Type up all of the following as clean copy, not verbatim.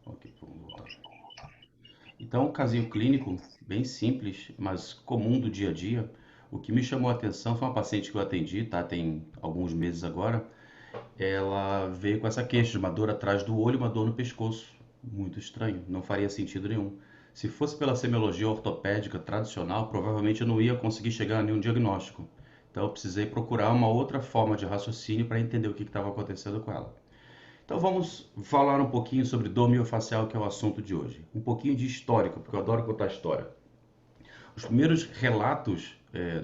Ok, vamos voltar. Então, um casinho clínico bem simples, mas comum do dia a dia. O que me chamou a atenção foi uma paciente que eu atendi, tá? Tem alguns meses agora. Ela veio com essa queixa de uma dor atrás do olho e uma dor no pescoço. Muito estranho, não faria sentido nenhum. Se fosse pela semiologia ortopédica tradicional, provavelmente eu não ia conseguir chegar a nenhum diagnóstico. Então eu precisei procurar uma outra forma de raciocínio para entender o que estava acontecendo com ela. Então vamos falar um pouquinho sobre dor miofascial, que é o assunto de hoje. Um pouquinho de histórico, porque eu adoro contar história. Os primeiros relatos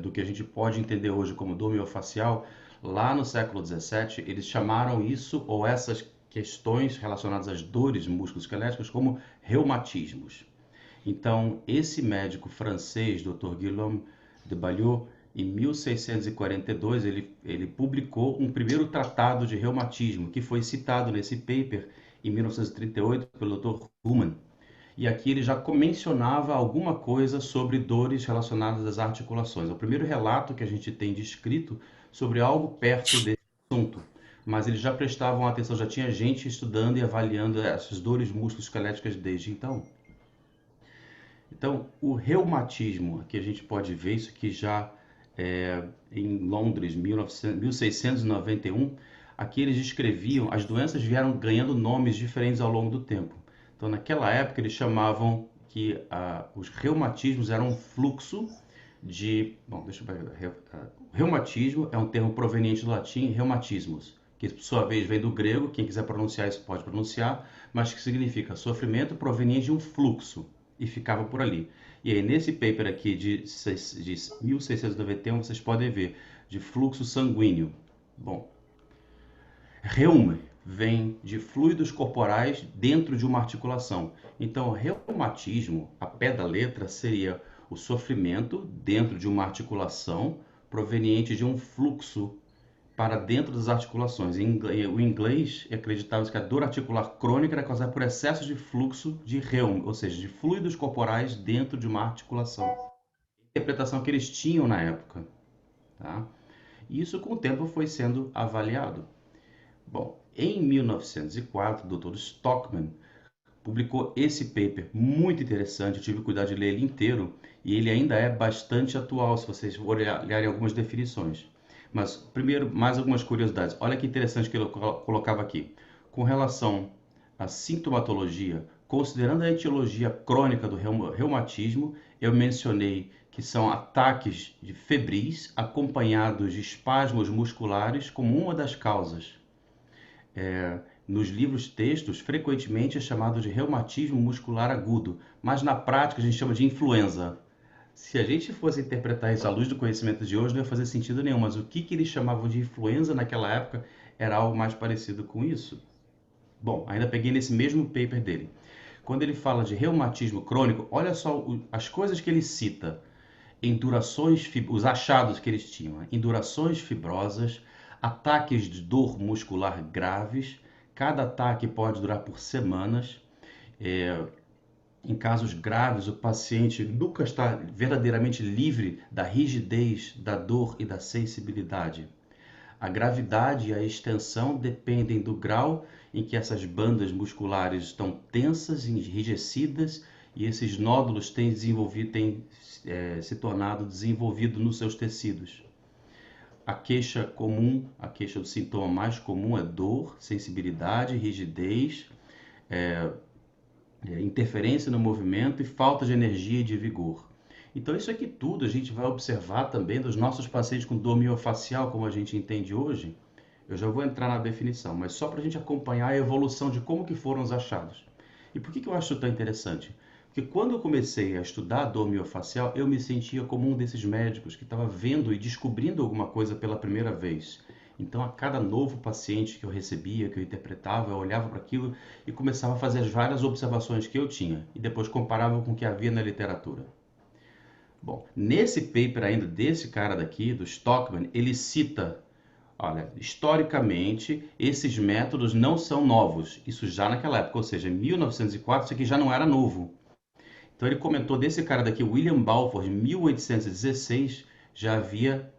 do que a gente pode entender hoje como dor miofascial, lá no século XVII, eles chamaram isso ou essas questões relacionadas às dores musculoesqueléticas como reumatismos. Então, esse médico francês, Dr. Guillaume de Baillot, em 1642, ele publicou um primeiro tratado de reumatismo, que foi citado nesse paper em 1938 pelo Dr. Human. E aqui ele já mencionava alguma coisa sobre dores relacionadas às articulações. É o primeiro relato que a gente tem descrito sobre algo perto desse assunto. Mas eles já prestavam atenção, já tinha gente estudando e avaliando essas dores musculoesqueléticas desde então. Então, o reumatismo, aqui a gente pode ver isso aqui já em Londres, 1691, aqui eles descreviam, as doenças vieram ganhando nomes diferentes ao longo do tempo. Então, naquela época, eles chamavam que os reumatismos eram um fluxo de. Bom, deixa eu ver. Reumatismo é um termo proveniente do latim reumatismus, que por sua vez vem do grego, quem quiser pronunciar isso pode pronunciar, mas que significa sofrimento proveniente de um fluxo, e ficava por ali. E aí, nesse paper aqui de 1691, vocês podem ver de fluxo sanguíneo. Bom, reuma vem de fluidos corporais dentro de uma articulação. Então, reumatismo, a pé da letra, seria o sofrimento dentro de uma articulação proveniente de um fluxo para dentro das articulações. O inglês acreditava que a dor articular crônica era causada por excesso de fluxo de reuma, ou seja, de fluidos corporais dentro de uma articulação. A interpretação que eles tinham na época. Tá? E isso com o tempo foi sendo avaliado. Bom, em 1904, o Dr. Stockman publicou esse paper muito interessante, eu tive cuidado de ler ele inteiro, e ele ainda é bastante atual, se vocês olharem algumas definições. Mas, primeiro, mais algumas curiosidades. Olha que interessante que ele colocava aqui. Com relação à sintomatologia, considerando a etiologia crônica do reumatismo, eu mencionei que são ataques de febris acompanhados de espasmos musculares como uma das causas. Nos livros textos, frequentemente é chamado de reumatismo muscular agudo, mas na prática a gente chama de influenza. Se a gente fosse interpretar isso à luz do conhecimento de hoje, não ia fazer sentido nenhum, mas o que eles chamavam de influenza naquela época era algo mais parecido com isso. Bom, ainda peguei nesse mesmo paper dele. Quando ele fala de reumatismo crônico, olha só as coisas que ele cita. Endurações, os achados que eles tinham, né? Endurações fibrosas, ataques de dor muscular graves, cada ataque pode durar por semanas. É, em casos graves, o paciente nunca está verdadeiramente livre da rigidez, da dor e da sensibilidade. A gravidade e a extensão dependem do grau em que essas bandas musculares estão tensas e enrijecidas e esses nódulos têm se tornado desenvolvido nos seus tecidos. A queixa comum, a queixa do sintoma mais comum é dor, sensibilidade, rigidez, interferência no movimento e falta de energia e de vigor. Então, isso aqui tudo a gente vai observar também dos nossos pacientes com dor miofascial, como a gente entende hoje. Eu já vou entrar na definição, mas só para a gente acompanhar a evolução de como que foram os achados. E por que eu acho tão interessante? Porque quando eu comecei a estudar a dor miofascial, eu me sentia como um desses médicos que estava vendo e descobrindo alguma coisa pela primeira vez. Então, a cada novo paciente que eu recebia, que eu interpretava, eu olhava para aquilo e começava a fazer as várias observações que eu tinha e depois comparava com o que havia na literatura. Bom, nesse paper ainda desse cara daqui, do Stockman, ele cita, olha, historicamente, esses métodos não são novos. Isso já naquela época, ou seja, em 1904, isso aqui já não era novo. Então ele comentou desse cara daqui, William Balfour, em 1816, já havia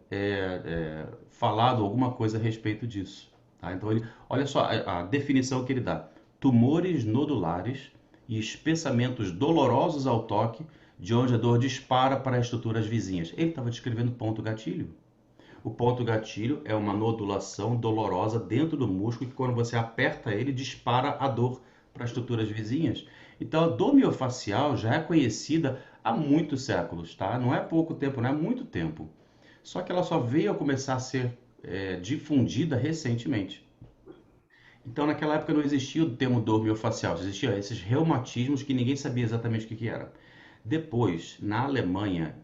falado alguma coisa a respeito disso. Tá? Então ele, olha só a definição que ele dá. tumores nodulares e espessamentos dolorosos ao toque, de onde a dor dispara para as estruturas vizinhas. Ele estava descrevendo ponto gatilho. O ponto gatilho é uma nodulação dolorosa dentro do músculo que, quando você aperta ele, dispara a dor para as estruturas vizinhas. Então, a dor miofascial já é conhecida há muitos séculos, tá? Não é pouco tempo, não é muito tempo. Só que ela só veio a começar a ser difundida recentemente. Então, naquela época não existia o termo dor miofascial, existiam esses reumatismos que ninguém sabia exatamente o que era. Depois, na Alemanha,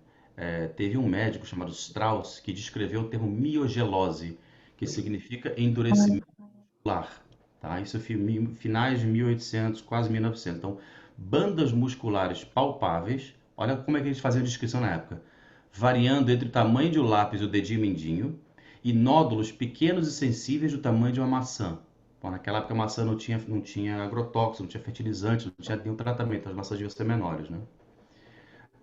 teve um médico chamado Strauss que descreveu o termo miogelose, que significa endurecimento muscular. Tá? Isso finais de 1800, quase 1900. Então, bandas musculares palpáveis, olha como é que eles faziam a descrição na época, variando entre o tamanho de um lápis e o dedinho mindinho, e nódulos pequenos e sensíveis do tamanho de uma maçã. Bom, naquela época a maçã não tinha agrotóxico, não tinha fertilizante, não tinha nenhum tratamento, as maçãs deviam ser menores, né?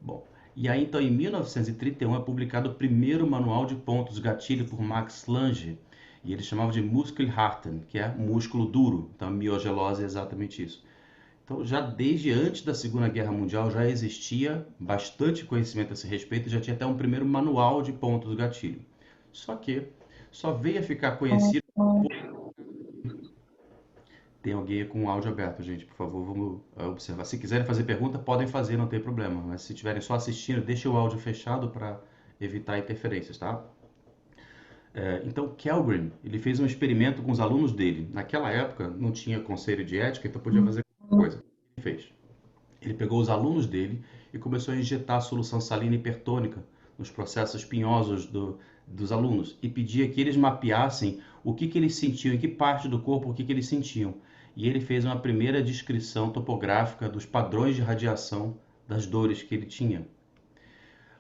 Bom, e aí então em 1931 é publicado o primeiro manual de pontos gatilho por Max Lange, e ele chamava de Muskelharten, que é músculo duro. Então a miogelose é exatamente isso. Então já desde antes da Segunda Guerra Mundial já existia bastante conhecimento a esse respeito, já tinha até um primeiro manual de pontos gatilho. Só que só veio a ficar conhecido. Tem alguém com o áudio aberto, gente, por favor, vamos observar. Se quiserem fazer pergunta, podem fazer, não tem problema. Mas se estiverem só assistindo, deixe o áudio fechado para evitar interferências, tá? Então, Kellgren, ele fez um experimento com os alunos dele. Naquela época, não tinha conselho de ética, então podia fazer qualquer coisa. Ele fez. Ele pegou os alunos dele e começou a injetar solução salina hipertônica nos processos espinhosos dos alunos e pedia que eles mapeassem o que eles sentiam, em que parte do corpo, o que eles sentiam. E ele fez uma primeira descrição topográfica dos padrões de radiação das dores que ele tinha.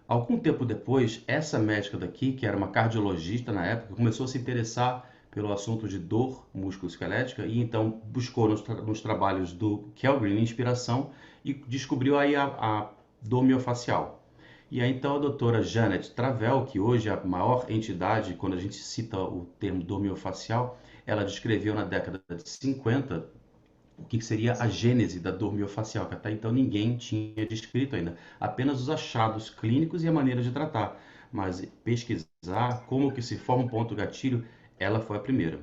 Algum tempo depois, essa médica daqui, que era uma cardiologista na época, começou a se interessar pelo assunto de dor musculoesquelética e então buscou nos trabalhos do Kellgren inspiração e descobriu aí a dor miofascial. E aí então a doutora Janet Travell, que hoje é a maior entidade, quando a gente cita o termo dor miofascial, ela descreveu na década de 50 o que seria a gênese da dor miofascial, que até então ninguém tinha descrito ainda, apenas os achados clínicos e a maneira de tratar, mas pesquisar como que se forma um ponto gatilho, ela foi a primeira.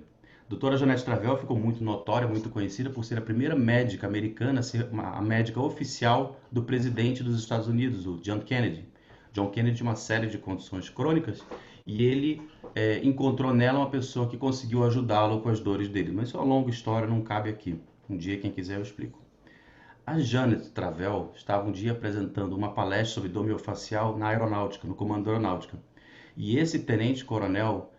A doutora Janete Travell ficou muito notória, muito conhecida por ser a primeira médica americana a ser a médica oficial do presidente dos Estados Unidos, o John Kennedy. John Kennedy tinha uma série de condições crônicas e ele encontrou nela uma pessoa que conseguiu ajudá-lo com as dores dele. Mas isso é uma longa história, não cabe aqui. Um dia, quem quiser, eu explico. A Janet Travell estava um dia apresentando uma palestra sobre dor miofascial na aeronáutica, no comando da aeronáutica. E esse tenente-coronel,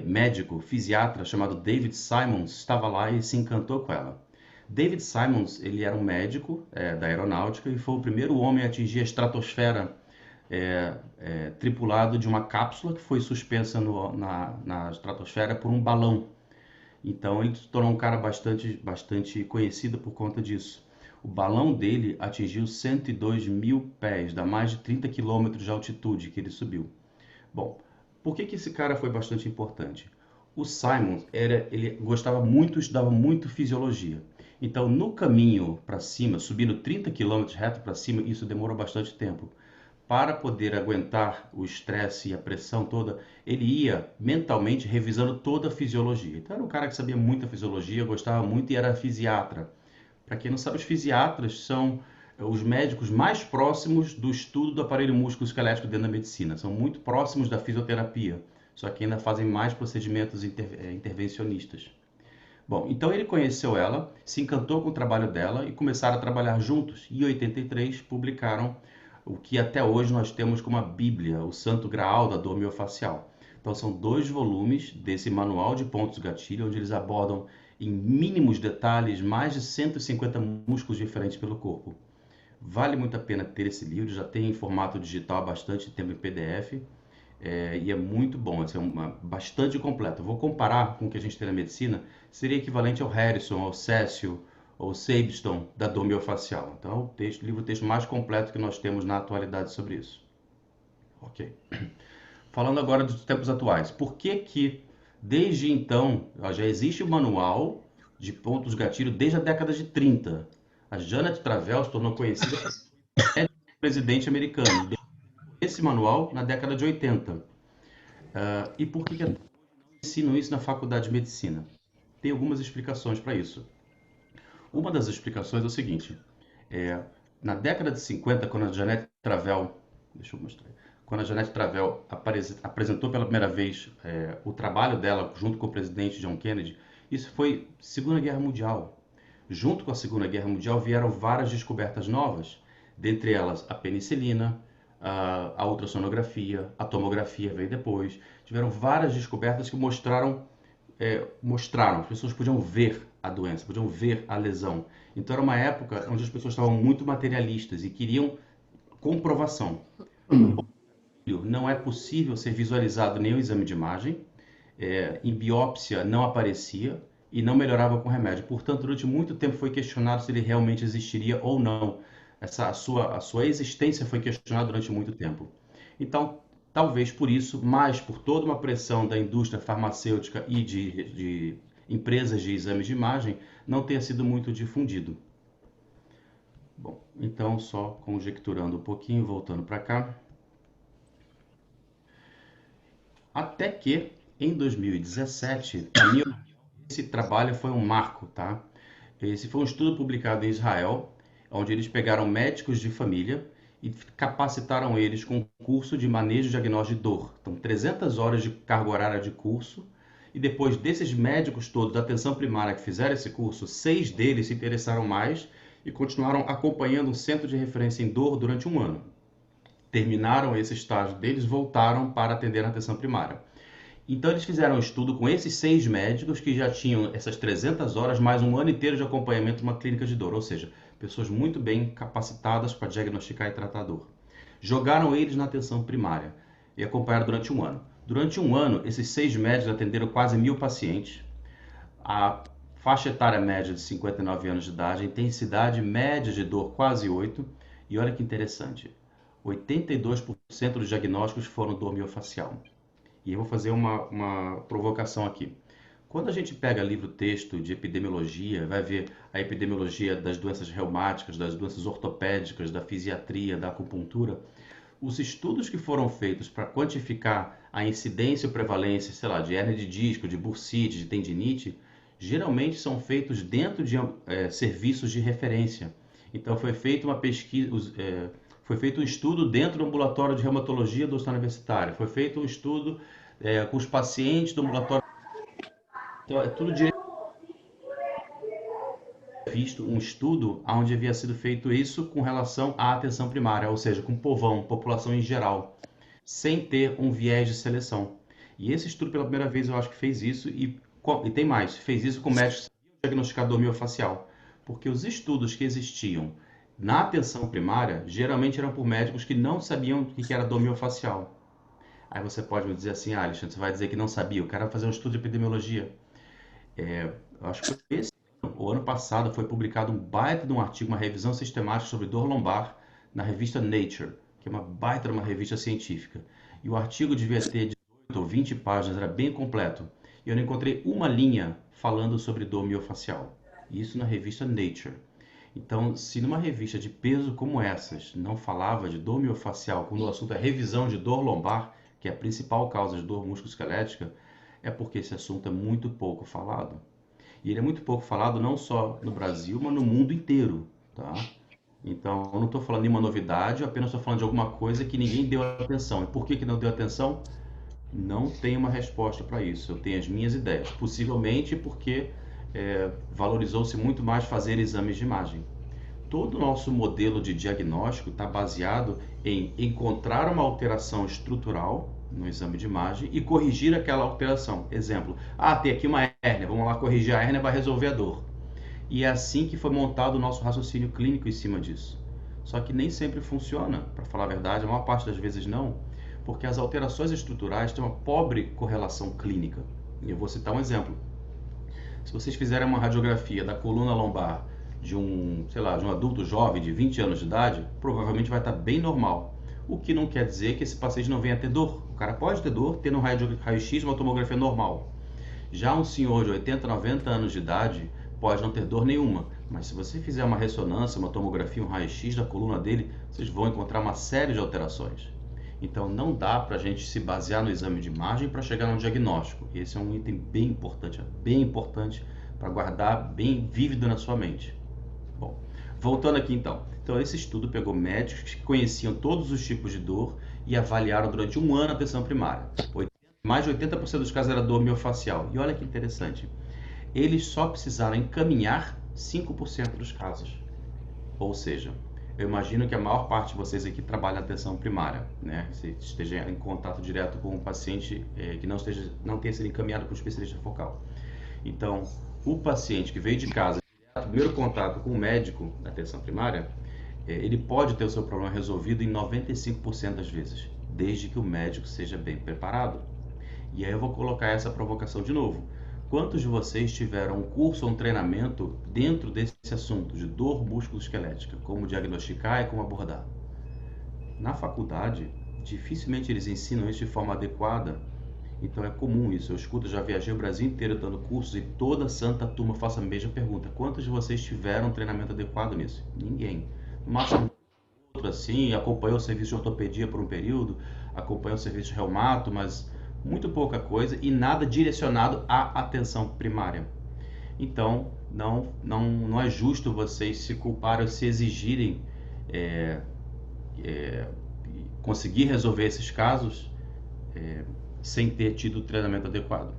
médico, fisiatra, chamado David Simons, estava lá e se encantou com ela. David Simons, ele era um médico da aeronáutica e foi o primeiro homem a atingir a estratosfera tripulado de uma cápsula que foi suspensa na estratosfera por um balão. Então ele se tornou um cara bastante conhecido por conta disso. O balão dele atingiu 102 mil pés, dá mais de 30 quilômetros de altitude que ele subiu. Bom, por que esse cara foi bastante importante? O Simon ele gostava muito, estudava muito fisiologia. Então, no caminho para cima, subindo 30 quilômetros reto para cima, isso demorou bastante tempo. Para poder aguentar o estresse e a pressão toda, ele ia mentalmente revisando toda a fisiologia. Então era um cara que sabia muita fisiologia, gostava muito e era fisiatra. Para quem não sabe, os fisiatras são os médicos mais próximos do estudo do aparelho músculo-esquelético dentro da medicina. São muito próximos da fisioterapia, só que ainda fazem mais procedimentos intervencionistas. Bom, então ele conheceu ela, se encantou com o trabalho dela e começaram a trabalhar juntos. E em 83 publicaram o que até hoje nós temos como a Bíblia, o Santo Graal da dor miofascial. Então são 2 volumes desse manual de pontos gatilho, onde eles abordam em mínimos detalhes mais de 150 músculos diferentes pelo corpo. Vale muito a pena ter esse livro, já tem em formato digital há bastante tempo em PDF, e é muito bom, bastante completo. Eu vou comparar com o que a gente tem na medicina, seria equivalente ao Harrison, ao Cécio, ou Sabiston, da dor miofascial. Então, o livro-texto mais completo que nós temos na atualidade sobre isso. Ok. Falando agora dos tempos atuais. Por que desde então, já existe o manual de pontos gatilho desde a década de 30. A Janet Travell se tornou conhecida por ser presidente americano. Deu esse manual na década de 80. E por que ensinam isso na faculdade de medicina? Tem algumas explicações para isso. Uma das explicações é o seguinte: é, na década de 50, quando a Janet Travell, deixa eu mostrar, quando a Janet Travell apresentou pela primeira vez o trabalho dela junto com o presidente John Kennedy, isso foi Segunda Guerra Mundial. Junto com a Segunda Guerra Mundial vieram várias descobertas novas, dentre elas a penicilina, a ultrassonografia, a tomografia veio depois. Tiveram várias descobertas que mostraram, as pessoas podiam ver a doença, podiam ver a lesão. Então era uma época onde as pessoas estavam muito materialistas e queriam comprovação. Não é possível ser visualizado nenhum exame de imagem, em biópsia não aparecia e não melhorava com remédio. Portanto, durante muito tempo foi questionado se ele realmente existiria ou não. A sua existência foi questionada durante muito tempo. Então, talvez por isso, mais por toda uma pressão da indústria farmacêutica e de empresas de exames de imagem, não tenha sido muito difundido. Bom, então só conjecturando um pouquinho, voltando para cá. Até que, em 2017, esse trabalho foi um marco, tá? Esse foi um estudo publicado em Israel, onde eles pegaram médicos de família e capacitaram eles com um curso de manejo e diagnóstico de dor. Então, 300 horas de carga horária de curso. E depois desses médicos todos da atenção primária que fizeram esse curso, 6 deles se interessaram mais e continuaram acompanhando um centro de referência em dor durante um ano. Terminaram esse estágio deles, voltaram para atender na atenção primária. Então eles fizeram um estudo com esses 6 médicos que já tinham essas 300 horas mais um ano inteiro de acompanhamento numa clínica de dor, ou seja, pessoas muito bem capacitadas para diagnosticar e tratar dor. Jogaram eles na atenção primária e acompanharam durante um ano. Durante um ano, esses 6 médicos atenderam quase 1.000 pacientes. A faixa etária média de 59 anos de idade, a intensidade média de dor quase 8. E olha que interessante, 82% dos diagnósticos foram dor miofascial. E eu vou fazer uma provocação aqui. Quando a gente pega livro-texto de epidemiologia, vai ver a epidemiologia das doenças reumáticas, das doenças ortopédicas, da fisiatria, da acupuntura, os estudos que foram feitos para quantificar a incidência ou prevalência, sei lá, de hérnia de disco, de bursite, de tendinite, geralmente são feitos dentro de serviços de referência. Então foi feita uma pesquisa, foi feito um estudo dentro do ambulatório de reumatologia do Hospital Universitário, foi feito um estudo com os pacientes do ambulatório. Então é tudo direito. Visto um estudo onde havia sido feito isso com relação à atenção primária, ou seja, com povão, população em geral, sem ter um viés de seleção. E esse estudo, pela primeira vez, eu acho que fez isso, e tem mais, fez isso com médicos diagnosticador miofascial, porque os estudos que existiam na atenção primária, geralmente eram por médicos que não sabiam o que era dor miofascial. Aí você pode me dizer assim, Alexandre, você vai dizer que não sabia, o cara vai fazer um estudo de epidemiologia. Eu acho que foi esse o ano passado foi publicado um baita de um artigo, uma revisão sistemática sobre dor lombar na revista Nature, que é uma baita de uma revista científica. E o artigo devia ter 18 ou 20 páginas, era bem completo. E eu não encontrei uma linha falando sobre dor miofascial. Isso na revista Nature. Então, se numa revista de peso como essas não falava de dor miofascial, quando o assunto é revisão de dor lombar, que é a principal causa de dor musculoesquelética, é porque esse assunto é muito pouco falado. E ele é muito pouco falado não só no Brasil, mas no mundo inteiro, tá? Então, eu não estou falando de uma novidade, eu apenas estou falando de alguma coisa que ninguém deu atenção. E por que não deu atenção? Não tenho uma resposta para isso. Eu tenho as minhas ideias. Possivelmente porque valorizou-se muito mais fazer exames de imagem. Todo o nosso modelo de diagnóstico está baseado em encontrar uma alteração estrutural no exame de imagem e corrigir aquela alteração. Exemplo, tem aqui uma hérnia, vamos lá corrigir a hérnia para resolver a dor. E é assim que foi montado o nosso raciocínio clínico em cima disso. Só que nem sempre funciona, para falar a verdade, a maior parte das vezes não, porque as alterações estruturais têm uma pobre correlação clínica. E eu vou citar um exemplo. Se vocês fizerem uma radiografia da coluna lombar de um adulto jovem de 20 anos de idade, provavelmente vai estar bem normal. O que não quer dizer que esse paciente não venha ter dor. O cara pode ter dor tendo um raio-x, uma tomografia normal. Já um senhor de 80, 90 anos de idade pode não ter dor nenhuma, mas se você fizer uma ressonância, uma tomografia, um raio-x da coluna dele, vocês vão encontrar uma série de alterações. Então não dá para a gente se basear no exame de imagem para chegar no diagnóstico. Esse é um item bem importante para guardar bem vívido na sua mente. Bom, voltando aqui então. Então esse estudo pegou médicos que conheciam todos os tipos de dor e avaliaram durante um ano a atenção primária. Mais de 80% dos casos era dor miofascial. E olha que interessante, eles só precisaram encaminhar 5% dos casos. Ou seja, eu imagino que a maior parte de vocês aqui trabalha na atenção primária, né? Se esteja em contato direto com um paciente que não tenha sido encaminhado para um especialista focal. Então, o paciente que veio de casa, primeiro contato com o médico na atenção primária, ele pode ter o seu problema resolvido em 95% das vezes, desde que o médico seja bem preparado. E aí eu vou colocar essa provocação de novo. Quantos de vocês tiveram um curso ou um treinamento dentro desse assunto de dor músculo-esquelética? Como diagnosticar e como abordar? Na faculdade, dificilmente eles ensinam isso de forma adequada. Então é comum isso. Eu escuto, já viajei o Brasil inteiro dando cursos e toda santa turma faça a mesma pergunta. Quantos de vocês tiveram um treinamento adequado nisso? Ninguém. No máximo outro assim, acompanhou o serviço de ortopedia por um período, acompanhou o serviço de reumato, mas muito pouca coisa e nada direcionado à atenção primária. Então, não é justo vocês se culparem ou se exigirem conseguir resolver esses casos sem ter tido o treinamento adequado.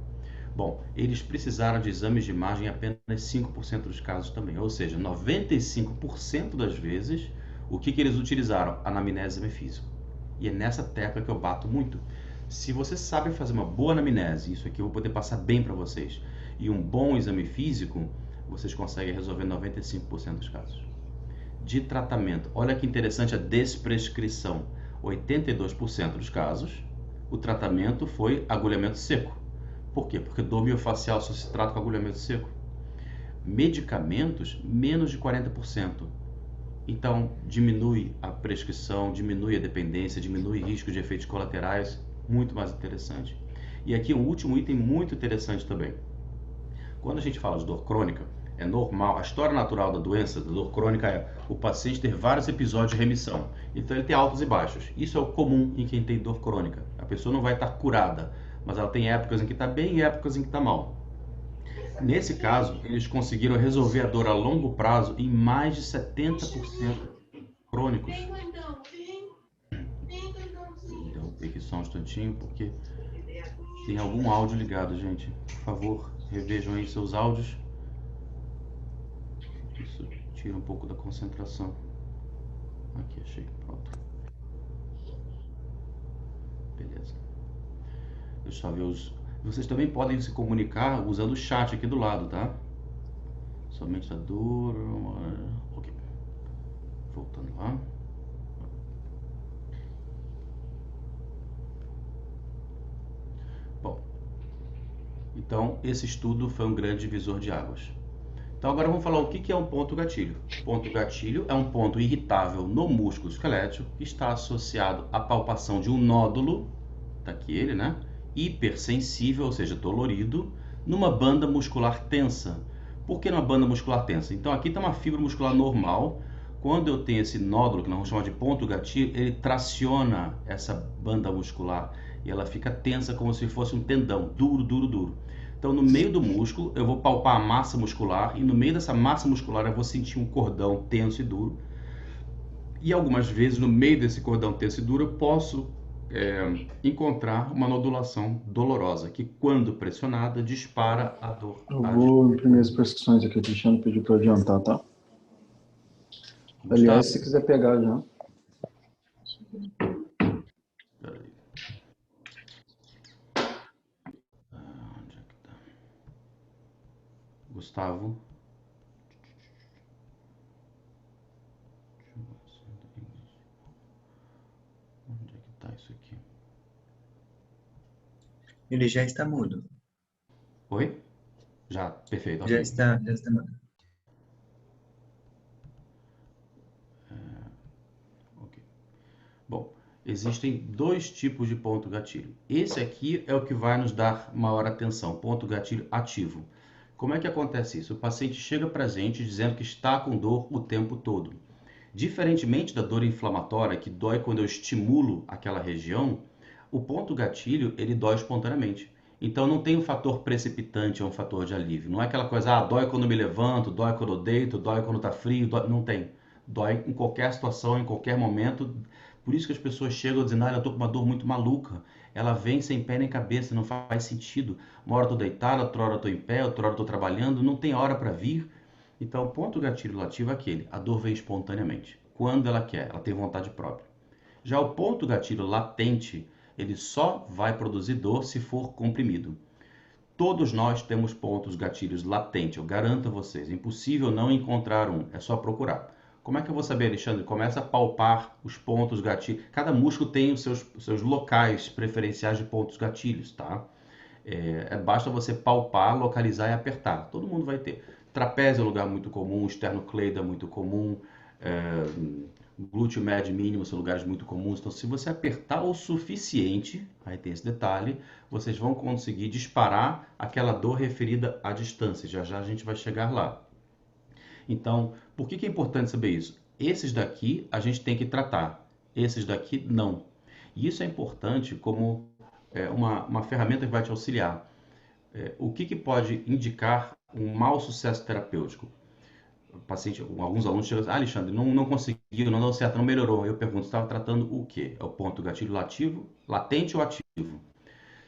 Bom, eles precisaram de exames de imagem em apenas 5% dos casos também, ou seja, 95% das vezes, o que eles utilizaram? Anamnese e exame físico. E é nessa tecla que eu bato muito. Se você sabe fazer uma boa anamnese, isso aqui eu vou poder passar bem para vocês, e um bom exame físico, vocês conseguem resolver 95% dos casos. De tratamento, olha que interessante a desprescrição. 82% dos casos, o tratamento foi agulhamento seco. Por quê? Porque dor miofascial só se trata com agulhamento seco. Medicamentos, menos de 40%. Então, diminui a prescrição, diminui a dependência, diminui o risco de efeitos colaterais, muito mais interessante. E aqui um último item muito interessante também. Quando a gente fala de dor crônica, é normal, a história natural da doença, da dor crônica, é o paciente ter vários episódios de remissão. Então ele tem altos e baixos. Isso é o comum em quem tem dor crônica. A pessoa não vai estar curada, mas ela tem épocas em que está bem e épocas em que está mal. Nesse caso, eles conseguiram resolver a dor a longo prazo em mais de 70% crônicos. Interromper aqui só um instantinho, porque tem algum áudio ligado, gente. Por favor, revejam aí seus áudios. Isso tira um pouco da concentração. Aqui, achei. Pronto. Beleza. Deixa eu só ver os... Vocês também podem se comunicar usando o chat aqui do lado, tá? Somente a dor... Ok. Voltando lá. Bom. Então, esse estudo foi um grande divisor de águas. Então agora vamos falar o que é um ponto gatilho. Ponto gatilho é um ponto irritável no músculo esquelético que está associado à palpação de um nódulo, tá aqui ele, né? Hipersensível, ou seja, dolorido, numa banda muscular tensa. Por que numa banda muscular tensa? Então aqui está uma fibra muscular normal. Quando eu tenho esse nódulo, que nós vamos chamar de ponto gatilho, ele traciona essa banda muscular e ela fica tensa como se fosse um tendão, duro, duro, duro. Então, no meio do músculo, eu vou palpar a massa muscular e no meio dessa massa muscular eu vou sentir um cordão tenso e duro. E algumas vezes, no meio desse cordão tenso e duro, eu posso encontrar uma nodulação dolorosa, que quando pressionada, dispara a dor. Eu vou imprimir as prescrições aqui, o Cristiano pediu para adiantar, tá? Aliás, se quiser pegar já. Gustavo. Onde é que tá isso aqui? Ele já está mudo. Oi? Já, perfeito. Já Okay. está mudo. Ok. Bom, existem dois tipos de ponto gatilho. Esse aqui é o que vai nos dar maior atenção, ponto gatilho ativo. Como é que acontece isso? O paciente chega para a gente dizendo que está com dor o tempo todo. Diferentemente da dor inflamatória, que dói quando eu estimulo aquela região, o ponto gatilho, ele dói espontaneamente. Então não tem um fator precipitante, é um fator de alívio. Não é aquela coisa, dói quando me levanto, dói quando eu deito, dói quando está frio, não tem. Dói em qualquer situação, em qualquer momento. Por isso que as pessoas chegam dizendo, eu estou com uma dor muito maluca. Ela vem sem pé nem cabeça, não faz sentido. Uma hora eu estou deitado, outra hora eu estou em pé, outra hora eu estou trabalhando, não tem hora para vir. Então, o ponto gatilho lativo é aquele, a dor vem espontaneamente, quando ela quer, ela tem vontade própria. Já o ponto gatilho latente, ele só vai produzir dor se for comprimido. Todos nós temos pontos gatilhos latentes, eu garanto a vocês, é impossível não encontrar um, é só procurar. Como é que eu vou saber, Alexandre? Começa a palpar os pontos gatilhos. Cada músculo tem os seus locais preferenciais de pontos gatilhos, tá? Basta você palpar, localizar e apertar. Todo mundo vai ter. Trapézio é um lugar muito comum, esternocleido é muito comum, glúteo médio e mínimo são lugares muito comuns. Então, se você apertar o suficiente, aí tem esse detalhe, vocês vão conseguir disparar aquela dor referida à distância. Já já a gente vai chegar lá. Então, por que é importante saber isso? Esses daqui a gente tem que tratar, esses daqui não. E isso é importante como uma ferramenta que vai te auxiliar. O que pode indicar um mau sucesso terapêutico? O paciente, alguns alunos chegam e dizem, Alexandre, não conseguiu, não deu certo, não melhorou. Eu pergunto, estava tratando o quê? É o ponto gatilho lativo, latente ou ativo?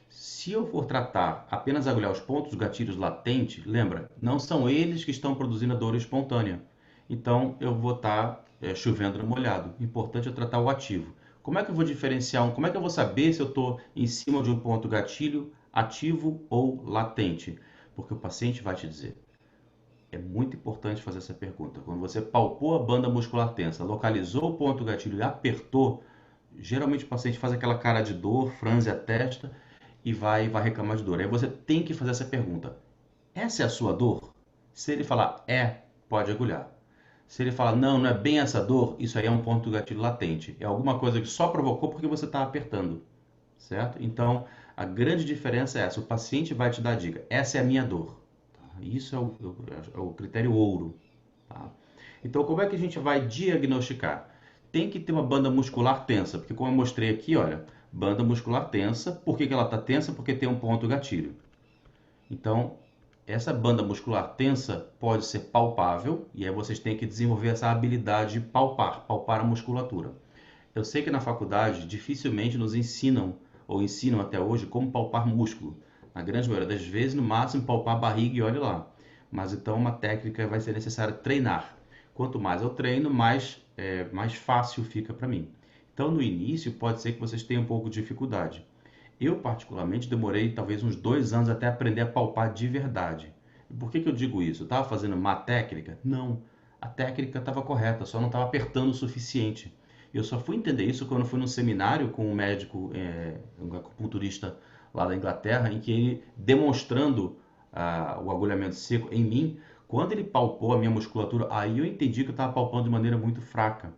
Se eu for tratar apenas agulhar os pontos gatilhos latentes, lembra, não são eles que estão produzindo a dor espontânea. Então, eu vou estar chovendo no molhado. O importante é tratar o ativo. Como é que eu vou diferenciar como é que eu vou saber se eu estou em cima de um ponto gatilho ativo ou latente? Porque o paciente vai te dizer. É muito importante fazer essa pergunta. Quando você palpou a banda muscular tensa, localizou o ponto gatilho e apertou, geralmente o paciente faz aquela cara de dor, franze a testa e vai reclamar de dor. Aí você tem que fazer essa pergunta. Essa é a sua dor? Se ele falar pode agulhar. Se ele falar não é bem essa dor, isso aí é um ponto gatilho latente. É alguma coisa que só provocou porque você está apertando, certo? Então, a grande diferença é essa. O paciente vai te dar a dica. Essa é a minha dor. Isso é o critério ouro. Tá? Então, como é que a gente vai diagnosticar? Tem que ter uma banda muscular tensa, porque como eu mostrei aqui, olha, banda muscular tensa. Por que ela está tensa? Porque tem um ponto gatilho. Então, essa banda muscular tensa pode ser palpável, e aí vocês têm que desenvolver essa habilidade de palpar a musculatura. Eu sei que na faculdade dificilmente nos ensinam, ou ensinam até hoje, como palpar músculo. Na grande maioria das vezes, no máximo, palpar a barriga e olhe lá. Mas então uma técnica vai ser necessária treinar. Quanto mais eu treino, mais fácil fica para mim. Então, no início, pode ser que vocês tenham um pouco de dificuldade. Eu, particularmente, demorei talvez uns 2 anos até aprender a palpar de verdade. E por que eu digo isso? Eu estava fazendo má técnica? Não. A técnica estava correta, só não estava apertando o suficiente. Eu só fui entender isso quando fui num seminário com um médico, um acupunturista lá da Inglaterra, em que ele, demonstrando o agulhamento seco em mim, quando ele palpou a minha musculatura, aí eu entendi que eu estava palpando de maneira muito fraca.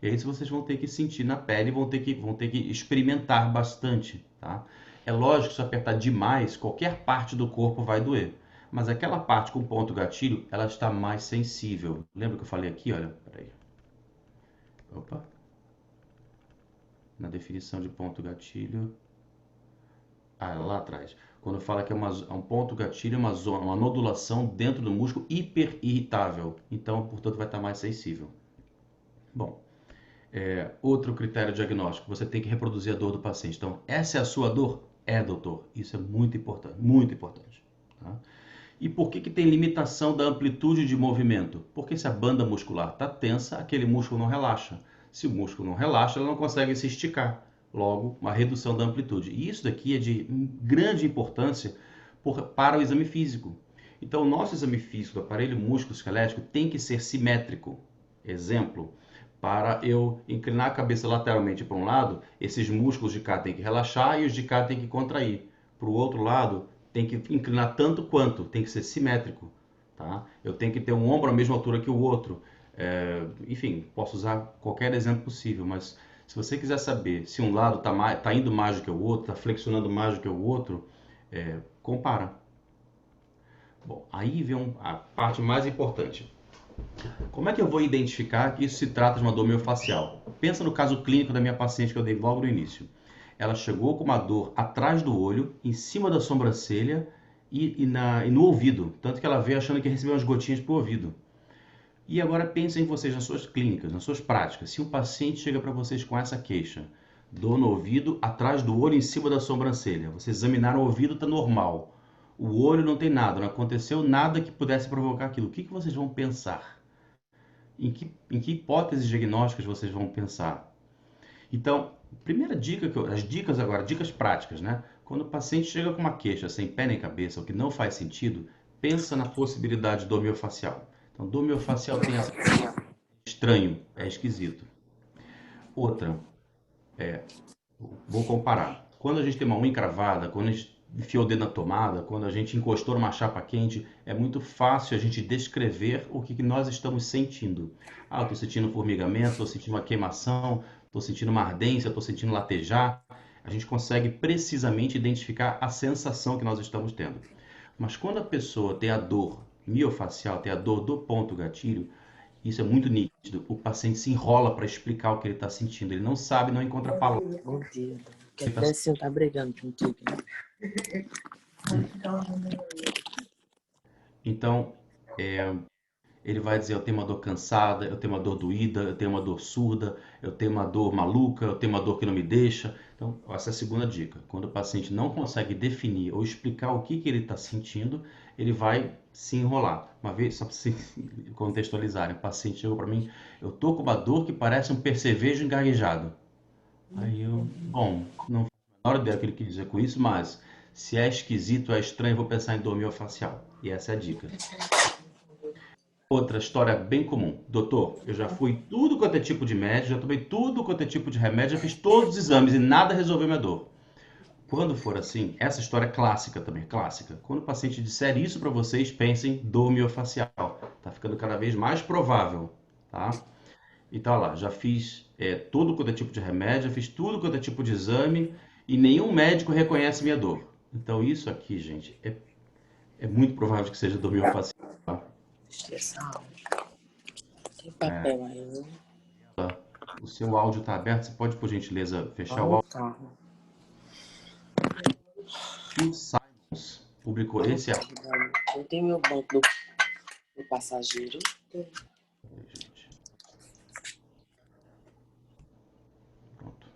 E aí vocês vão ter que sentir na pele, vão ter que experimentar bastante, tá? É lógico que se apertar demais, qualquer parte do corpo vai doer. Mas aquela parte com ponto gatilho, ela está mais sensível. Lembra que eu falei aqui? Olha, peraí. Opa. Na definição de ponto gatilho. Lá atrás. Quando fala que é um ponto gatilho, é uma zona, uma nodulação dentro do músculo hiper irritável. Então, portanto, vai estar mais sensível. Bom. Outro critério diagnóstico, você tem que reproduzir a dor do paciente. Então, essa é a sua dor? Doutor. Isso é muito importante, muito importante. Tá? E por que tem limitação da amplitude de movimento? Porque se a banda muscular está tensa, aquele músculo não relaxa. Se o músculo não relaxa, ela não consegue se esticar. Logo, uma redução da amplitude. E isso daqui é de grande importância para o exame físico. Então, o nosso exame físico do aparelho músculo-esquelético tem que ser simétrico. Exemplo, para eu inclinar a cabeça lateralmente para um lado, esses músculos de cá têm que relaxar e os de cá têm que contrair. Para o outro lado, tem que inclinar tanto quanto, tem que ser simétrico. Tá? Eu tenho que ter um ombro à mesma altura que o outro. Enfim, posso usar qualquer exemplo possível, mas se você quiser saber se um lado está indo mais do que o outro, está flexionando mais do que o outro, compara. Bom, aí vem a parte mais importante. Como é que eu vou identificar que isso se trata de uma dor miofascial? Pensa no caso clínico da minha paciente que eu dei logo no início. Ela chegou com uma dor atrás do olho, em cima da sobrancelha e no ouvido. Tanto que ela veio achando que recebeu umas gotinhas pro ouvido. E agora pensem vocês nas suas clínicas, nas suas práticas. Se um paciente chega para vocês com essa queixa, dor no ouvido, atrás do olho, em cima da sobrancelha. Vocês examinaram o ouvido, está normal. O olho não tem nada, não aconteceu nada que pudesse provocar aquilo. O que vocês vão pensar? Em que hipóteses diagnósticas vocês vão pensar? Então, primeira dica, as dicas agora, dicas práticas, né? Quando o paciente chega com uma queixa sem pé nem cabeça, o que não faz sentido, pensa na possibilidade de dor miofascial. Então, dor miofascial tem essa estranho, é esquisito. Outra, vou comparar. Quando a gente tem uma unha encravada, quando a gente enfiou o dedo na tomada, quando a gente encostou numa chapa quente, é muito fácil a gente descrever o que nós estamos sentindo. Ah, eu estou sentindo formigamento, estou sentindo uma queimação, estou sentindo uma ardência, estou sentindo latejar. A gente consegue precisamente identificar a sensação que nós estamos tendo. Mas quando a pessoa tem a dor miofacial, tem a dor do ponto gatilho, isso é muito nítido. O paciente se enrola para explicar o que ele está sentindo. Ele não sabe, não encontra palavras. Bom dia. Quer até sentar brigando contigo, né? Então, ele vai dizer, eu tenho uma dor cansada, eu tenho uma dor doída, eu tenho uma dor surda, eu tenho uma dor maluca, eu tenho uma dor que não me deixa. Então, essa é a segunda dica. Quando o paciente não consegue definir ou explicar o que ele está sentindo, ele vai se enrolar. Uma vez, só para se contextualizarem, o paciente chegou para mim, eu tô com uma dor que parece um percevejo engaguejado. Aí eu, bom, não faço a menor ideia do que ele quis dizer com isso, mas se é esquisito, é estranho, eu vou pensar em dor miofascial. E essa é a dica. Outra história bem comum. Doutor, eu já fui tudo quanto é tipo de médico, já tomei tudo quanto é tipo de remédio, já fiz todos os exames e nada resolveu minha dor. Quando for assim, essa história é clássica também, clássica. Quando o paciente disser isso para vocês, pensem dor miofascial. Tá ficando cada vez mais provável, tá? Então, olha lá, já fiz tudo quanto é tipo de remédio, já fiz tudo quanto é tipo de exame e nenhum médico reconhece minha dor. Então, isso aqui, gente, é muito provável que seja dor miofascial. Tá? Estressado. Tem papel aí, né? O seu áudio está aberto, você pode, por gentileza, fechar o áudio? Tá. Phil Simons publicou esse artigo. Eu tenho meu banco do passageiro. Gente. Pronto.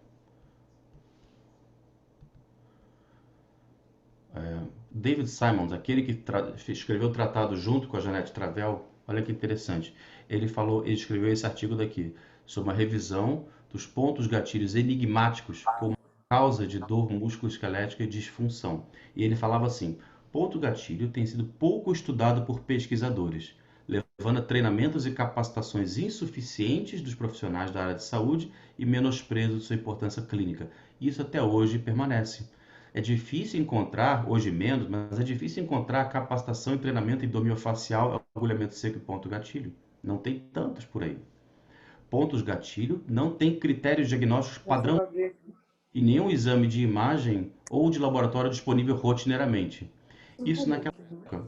David Simons, aquele que escreveu o tratado junto com a Janete Travell, olha que interessante. Ele escreveu esse artigo daqui sobre uma revisão dos pontos gatilhos enigmáticos como causa de dor musculoesquelética e disfunção. E ele falava assim: ponto gatilho tem sido pouco estudado por pesquisadores, levando a treinamentos e capacitações insuficientes dos profissionais da área de saúde e menosprezo de sua importância clínica. Isso até hoje permanece. É difícil encontrar, hoje menos, mas é difícil encontrar capacitação e treinamento em dor miofascial, agulhamento seco e ponto gatilho. Não tem tantos por aí. Pontos gatilho não tem critérios diagnósticos padrão e nenhum exame de imagem ou de laboratório disponível rotineiramente. Isso naquela época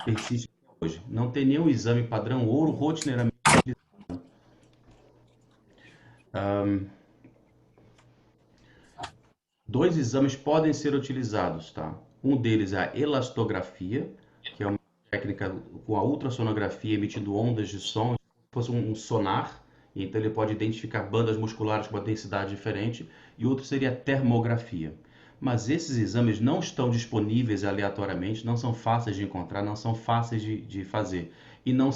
persiste hoje. Não tem nenhum exame padrão ouro rotineiramente utilizado. Dois exames podem ser utilizados, tá? Um deles é a elastografia, que é uma técnica com a ultrassonografia emitindo ondas de som, como se fosse um sonar, e então ele pode identificar bandas musculares com uma densidade diferente, e outro seria a termografia. Mas esses exames não estão disponíveis aleatoriamente, não são fáceis de encontrar, não são fáceis de fazer, e não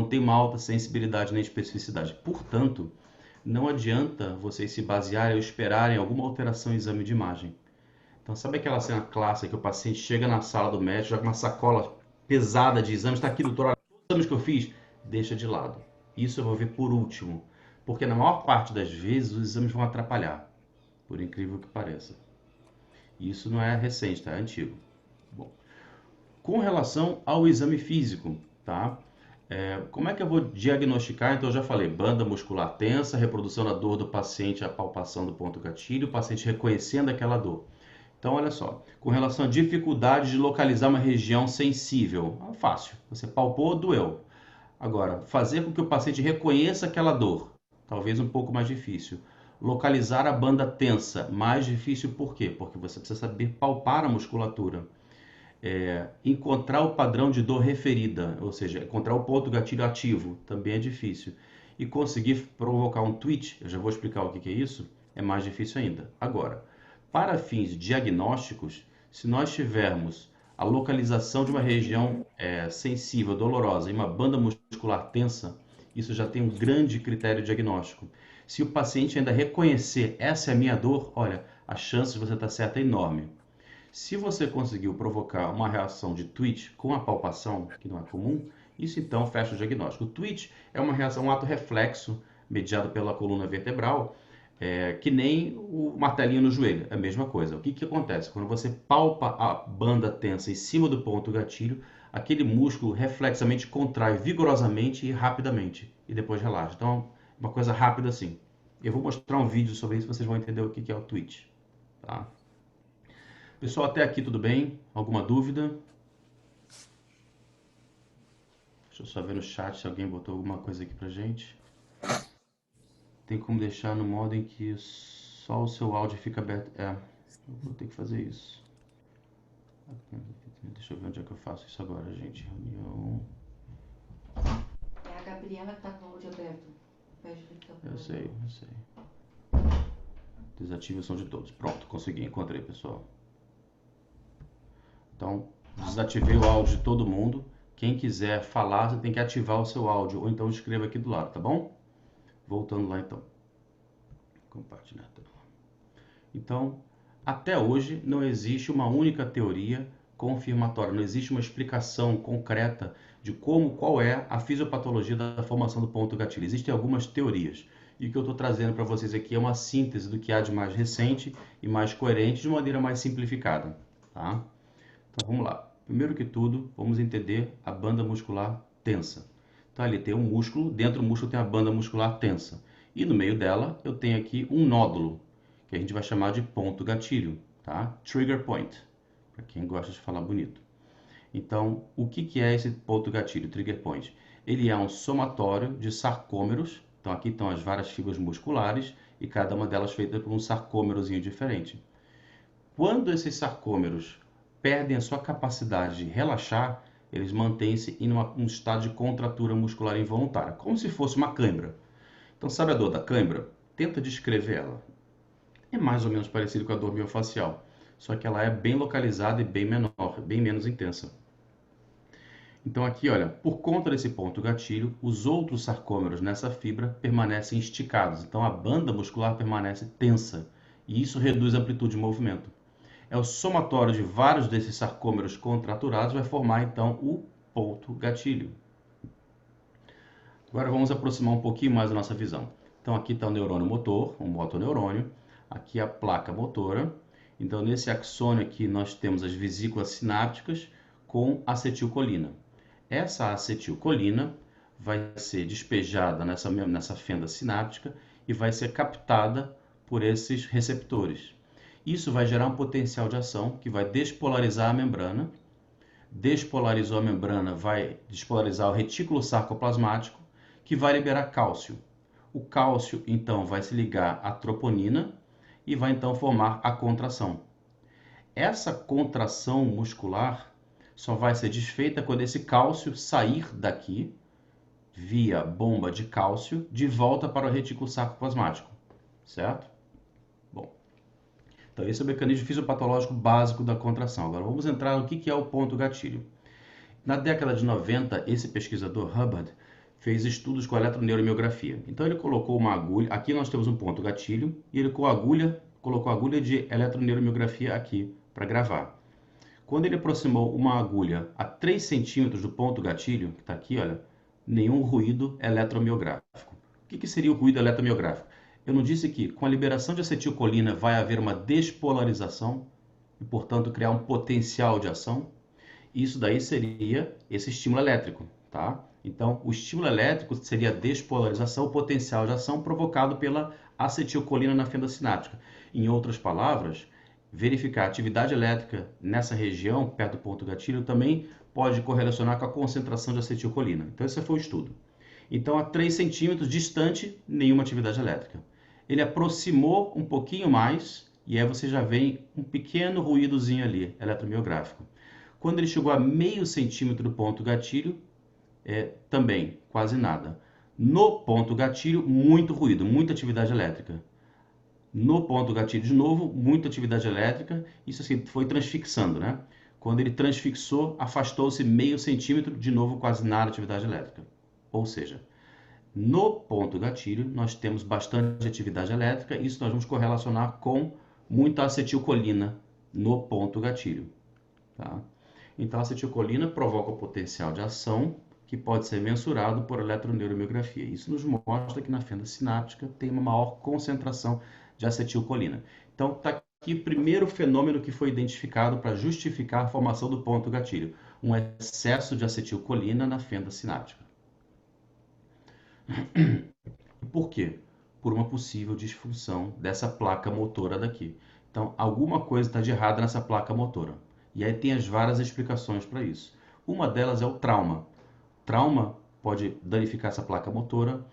tem uma alta sensibilidade nem especificidade. Portanto, não adianta vocês se basearem ou esperarem alguma alteração em exame de imagem. Então, sabe aquela cena clássica que o paciente chega na sala do médico, joga uma sacola pesada de exames, está aqui, doutor, olha, todos os exames que eu fiz, deixa de lado. Isso eu vou ver por último, porque na maior parte das vezes os exames vão atrapalhar, por incrível que pareça. Isso não é recente, tá? É antigo. Bom, com relação ao exame físico, tá? Como é que eu vou diagnosticar? Então, eu já falei, banda muscular tensa, reprodução da dor do paciente, a palpação do ponto gatilho, o paciente reconhecendo aquela dor. Então, olha só, com relação à dificuldade de localizar uma região sensível, fácil, você palpou, doeu. Agora, fazer com que o paciente reconheça aquela dor, talvez um pouco mais difícil. Localizar a banda tensa, mais difícil por quê? Porque você precisa saber palpar a musculatura. Encontrar o padrão de dor referida, ou seja, encontrar o ponto gatilho ativo, também é difícil. E conseguir provocar um twitch, eu já vou explicar o que é isso, é mais difícil ainda. Agora, para fins diagnósticos, se nós tivermos a localização de uma região sensível, dolorosa, e uma banda muscular tensa, isso já tem um grande critério diagnóstico. Se o paciente ainda reconhecer, essa é a minha dor, olha, a chance de você estar certo é enorme. Se você conseguiu provocar uma reação de twitch com a palpação, que não é comum, isso então fecha o diagnóstico. O twitch é uma reação, um ato reflexo, mediado pela coluna vertebral, que nem o martelinho no joelho, é a mesma coisa. O que acontece? Quando você palpa a banda tensa em cima do ponto gatilho, aquele músculo reflexamente contrai vigorosamente e rapidamente, e depois relaxa. Então, uma coisa rápida assim. Eu vou mostrar um vídeo sobre isso, vocês vão entender o que é o twitch. Tá? Pessoal, até aqui tudo bem? Alguma dúvida? Deixa eu só ver no chat se alguém botou alguma coisa aqui pra gente. Tem como deixar no modo em que só o seu áudio fica aberto? Eu vou ter que fazer isso. Deixa eu ver onde é que eu faço isso agora, gente. Reunião. É a Gabriela que tá com o áudio aberto. Eu sei. Desative o som de todos. Pronto, consegui, encontrei, pessoal. Então, desativei o áudio de todo mundo. Quem quiser falar, você tem que ativar o seu áudio, ou então escreva aqui do lado, tá bom? Voltando lá então. Compartilhar a tela. Então, até hoje não existe uma única teoria confirmatória, não existe uma explicação concreta de qual é a fisiopatologia da formação do ponto gatilho. Existem algumas teorias. E o que eu estou trazendo para vocês aqui é uma síntese do que há de mais recente e mais coerente, de maneira mais simplificada, tá? Então vamos lá. Primeiro que tudo, vamos entender a banda muscular tensa. Então ali tem um músculo, dentro do músculo tem a banda muscular tensa. E no meio dela eu tenho aqui um nódulo, que a gente vai chamar de ponto gatilho, tá? Trigger point, para quem gosta de falar bonito. Então, o que é esse ponto gatilho, trigger point? Ele é um somatório de sarcômeros. Então aqui estão as várias fibras musculares e cada uma delas feita por um sarcômerozinho diferente. Quando esses sarcômeros perdem a sua capacidade de relaxar, eles mantêm-se em um estado de contratura muscular involuntária, como se fosse uma cãibra. Então, sabe a dor da cãibra? Tenta descrever ela. É mais ou menos parecido com a dor miofascial, só que ela é bem localizada e bem menor, bem menos intensa. Então aqui, olha, por conta desse ponto gatilho, os outros sarcômeros nessa fibra permanecem esticados. Então a banda muscular permanece tensa e isso reduz a amplitude de movimento. É o somatório de vários desses sarcômeros contraturados vai formar então o ponto gatilho. Agora vamos aproximar um pouquinho mais a nossa visão. Então aqui está o neurônio motor, um motoneurônio. Aqui a placa motora. Então nesse axônio aqui nós temos as vesículas sinápticas com acetilcolina. Essa acetilcolina vai ser despejada nessa fenda sináptica e vai ser captada por esses receptores. Isso vai gerar um potencial de ação que vai despolarizar a membrana. Despolarizou a membrana, vai despolarizar o retículo sarcoplasmático, que vai liberar cálcio. O cálcio, então, vai se ligar à troponina e vai, então, formar a contração. Essa contração muscular só vai ser desfeita quando esse cálcio sair daqui, via bomba de cálcio, de volta para o retículo sarcoplasmático, certo? Bom, então esse é o mecanismo fisiopatológico básico da contração. Agora vamos entrar no que é o ponto gatilho. Na década de 90, esse pesquisador Hubbard fez estudos com eletroneuromiografia. Então ele colocou uma agulha, aqui nós temos um ponto gatilho, e ele colocou a agulha de eletroneuromiografia aqui para gravar. Quando ele aproximou uma agulha a 3 centímetros do ponto gatilho, que está aqui, olha, nenhum ruído eletromiográfico. O que seria o ruído eletromiográfico? Eu não disse que com a liberação de acetilcolina vai haver uma despolarização e, portanto, criar um potencial de ação? Isso daí seria esse estímulo elétrico, tá? Então, o estímulo elétrico seria a despolarização, o potencial de ação provocado pela acetilcolina na fenda sináptica. Em outras palavras, verificar a atividade elétrica nessa região, perto do ponto gatilho, também pode correlacionar com a concentração de acetilcolina. Então, esse foi o estudo. Então, a 3 centímetros distante, nenhuma atividade elétrica. Ele aproximou um pouquinho mais, e aí você já vê um pequeno ruídozinho ali, eletromiográfico. Quando ele chegou a meio centímetro do ponto gatilho, também quase nada. No ponto gatilho, muito ruído, muita atividade elétrica. No ponto gatilho, de novo, muita atividade elétrica. Isso assim, foi transfixando, né? Quando ele transfixou, afastou-se meio centímetro, de novo, quase nada de atividade elétrica. Ou seja, no ponto gatilho, nós temos bastante atividade elétrica. Isso nós vamos correlacionar com muita acetilcolina no ponto gatilho. Tá? Então, a acetilcolina provoca o potencial de ação que pode ser mensurado por eletroneuromiografia. Isso nos mostra que na fenda sináptica tem uma maior concentração de acetilcolina. Então, está aqui o primeiro fenômeno que foi identificado para justificar a formação do ponto gatilho, um excesso de acetilcolina na fenda sináptica. Por quê? Por uma possível disfunção dessa placa motora daqui. Então, alguma coisa está de errado nessa placa motora. E aí tem as várias explicações para isso. Uma delas é o trauma. Trauma pode danificar essa placa motora,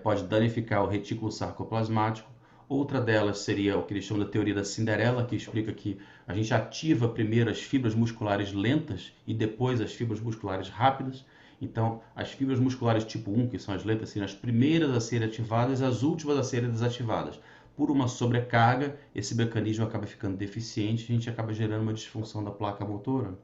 pode danificar o retículo sarcoplasmático. Outra delas seria o que eles chamam da teoria da Cinderela, que explica que a gente ativa primeiro as fibras musculares lentas e depois as fibras musculares rápidas. Então, as fibras musculares tipo 1, que são as lentas, seriam as primeiras a serem ativadas e as últimas a serem desativadas. Por uma sobrecarga, esse mecanismo acaba ficando deficiente e a gente acaba gerando uma disfunção da placa motora.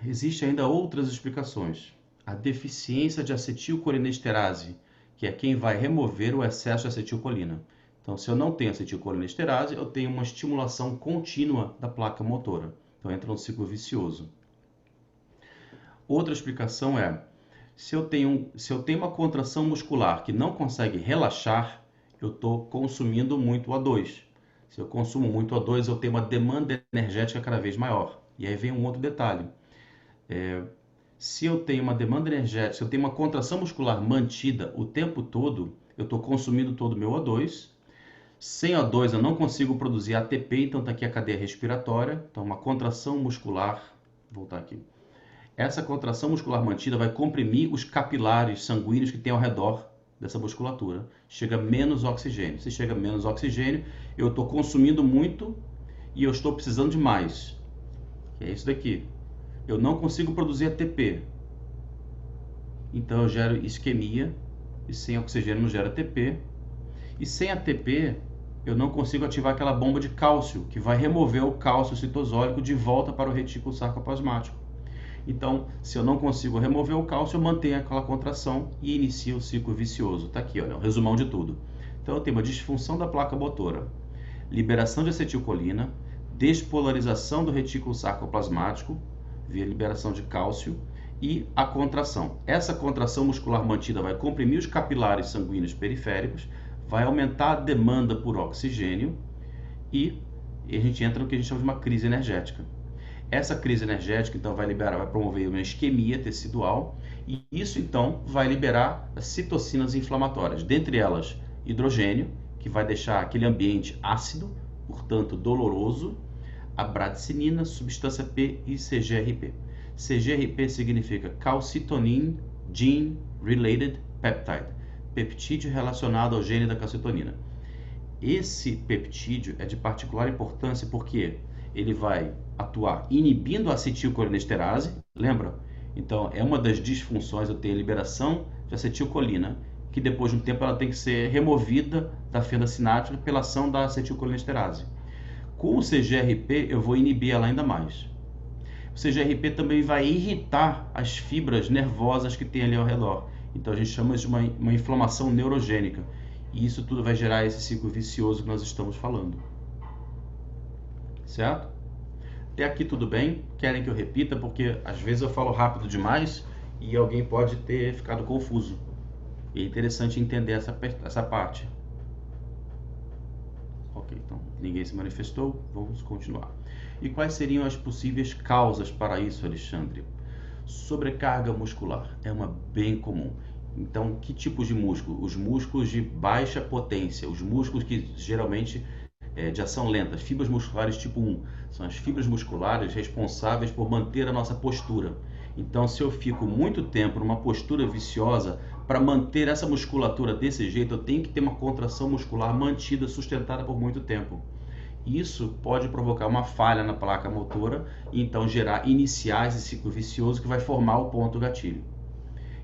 Existem ainda outras explicações. A deficiência de acetilcolinesterase, que é quem vai remover o excesso de acetilcolina. Então, se eu não tenho acetilcolinesterase, eu tenho uma estimulação contínua da placa motora. Então, entra um ciclo vicioso. Outra explicação é, se eu tenho uma contração muscular que não consegue relaxar, eu estou consumindo muito O2. Se eu consumo muito O2, eu tenho uma demanda energética cada vez maior. E aí vem um outro detalhe. Se eu tenho uma demanda energética, se eu tenho uma contração muscular mantida o tempo todo, eu estou consumindo todo o meu O2. Sem O2 eu não consigo produzir ATP, então está aqui a cadeia respiratória. Então uma contração muscular, vou voltar aqui. Essa contração muscular mantida vai comprimir os capilares sanguíneos que tem ao redor dessa musculatura. Chega menos oxigênio. Se chega menos oxigênio, eu estou consumindo muito e eu estou precisando de mais. Que é isso daqui. Eu não consigo produzir ATP. Então eu gero isquemia e sem oxigênio não gera ATP. E sem ATP eu não consigo ativar aquela bomba de cálcio que vai remover o cálcio citosólico de volta para o retículo sarcoplasmático. Então, se eu não consigo remover o cálcio, eu mantenho aquela contração e inicio o ciclo vicioso. Está aqui, olha, o resumão de tudo. Então, eu tenho uma disfunção da placa motora, liberação de acetilcolina, despolarização do retículo sarcoplasmático, via liberação de cálcio, e a contração. Essa contração muscular mantida vai comprimir os capilares sanguíneos periféricos, vai aumentar a demanda por oxigênio e a gente entra no que a gente chama de uma crise energética. Essa crise energética, então, vai promover uma isquemia tecidual e isso, então, vai liberar as citocinas inflamatórias, dentre elas hidrogênio, que vai deixar aquele ambiente ácido, portanto, doloroso, a bradicinina, substância P e CGRP. CGRP significa Calcitonin Gene Related Peptide, peptídeo relacionado ao gene da calcitonina. Esse peptídeo é de particular importância porque ele vai atuar inibindo a acetilcolinesterase, lembra? Então, é uma das disfunções, eu tenho a liberação de acetilcolina, que depois de um tempo ela tem que ser removida da fenda sináptica pela ação da acetilcolinesterase. Com o CGRP, eu vou inibir ela ainda mais. O CGRP também vai irritar as fibras nervosas que tem ali ao redor. Então, a gente chama de uma inflamação neurogênica. E isso tudo vai gerar esse ciclo vicioso que nós estamos falando. Certo? Até aqui tudo bem? Querem que eu repita? Porque às vezes eu falo rápido demais e alguém pode ter ficado confuso. E é interessante entender essa parte. Ok, então ninguém se manifestou, vamos continuar. E quais seriam as possíveis causas para isso, Alexandre? Sobrecarga muscular é uma bem comum. Então, que tipos de músculo? Os músculos de baixa potência, os músculos que geralmente de ação lenta, as fibras musculares tipo 1. São as fibras musculares responsáveis por manter a nossa postura. Então, se eu fico muito tempo numa postura viciosa, para manter essa musculatura desse jeito, eu tenho que ter uma contração muscular mantida, sustentada por muito tempo. Isso pode provocar uma falha na placa motora e então iniciar esse ciclo vicioso que vai formar o ponto gatilho.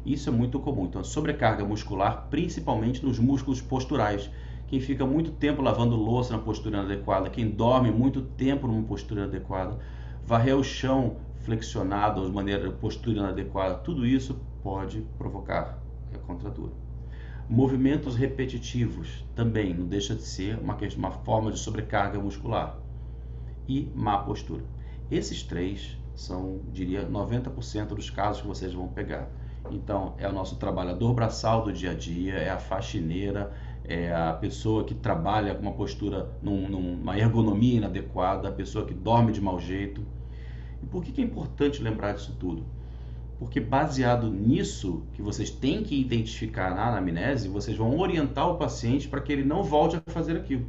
Isso é muito comum. Então, a sobrecarga muscular, principalmente nos músculos posturais. Quem fica muito tempo lavando louça na postura inadequada, quem dorme muito tempo numa postura inadequada, varrer o chão flexionado de maneira postura inadequada, tudo isso pode provocar a contratura. Movimentos repetitivos também não deixa de ser uma forma de sobrecarga muscular. E má postura. Esses três são, diria, 90% dos casos que vocês vão pegar. Então, é o nosso trabalhador braçal do dia a dia, é a faxineira, é a pessoa que trabalha com uma postura, numa ergonomia inadequada, a pessoa que dorme de mau jeito. E por que é importante lembrar disso tudo? Porque baseado nisso, que vocês têm que identificar na anamnese, vocês vão orientar o paciente para que ele não volte a fazer aquilo.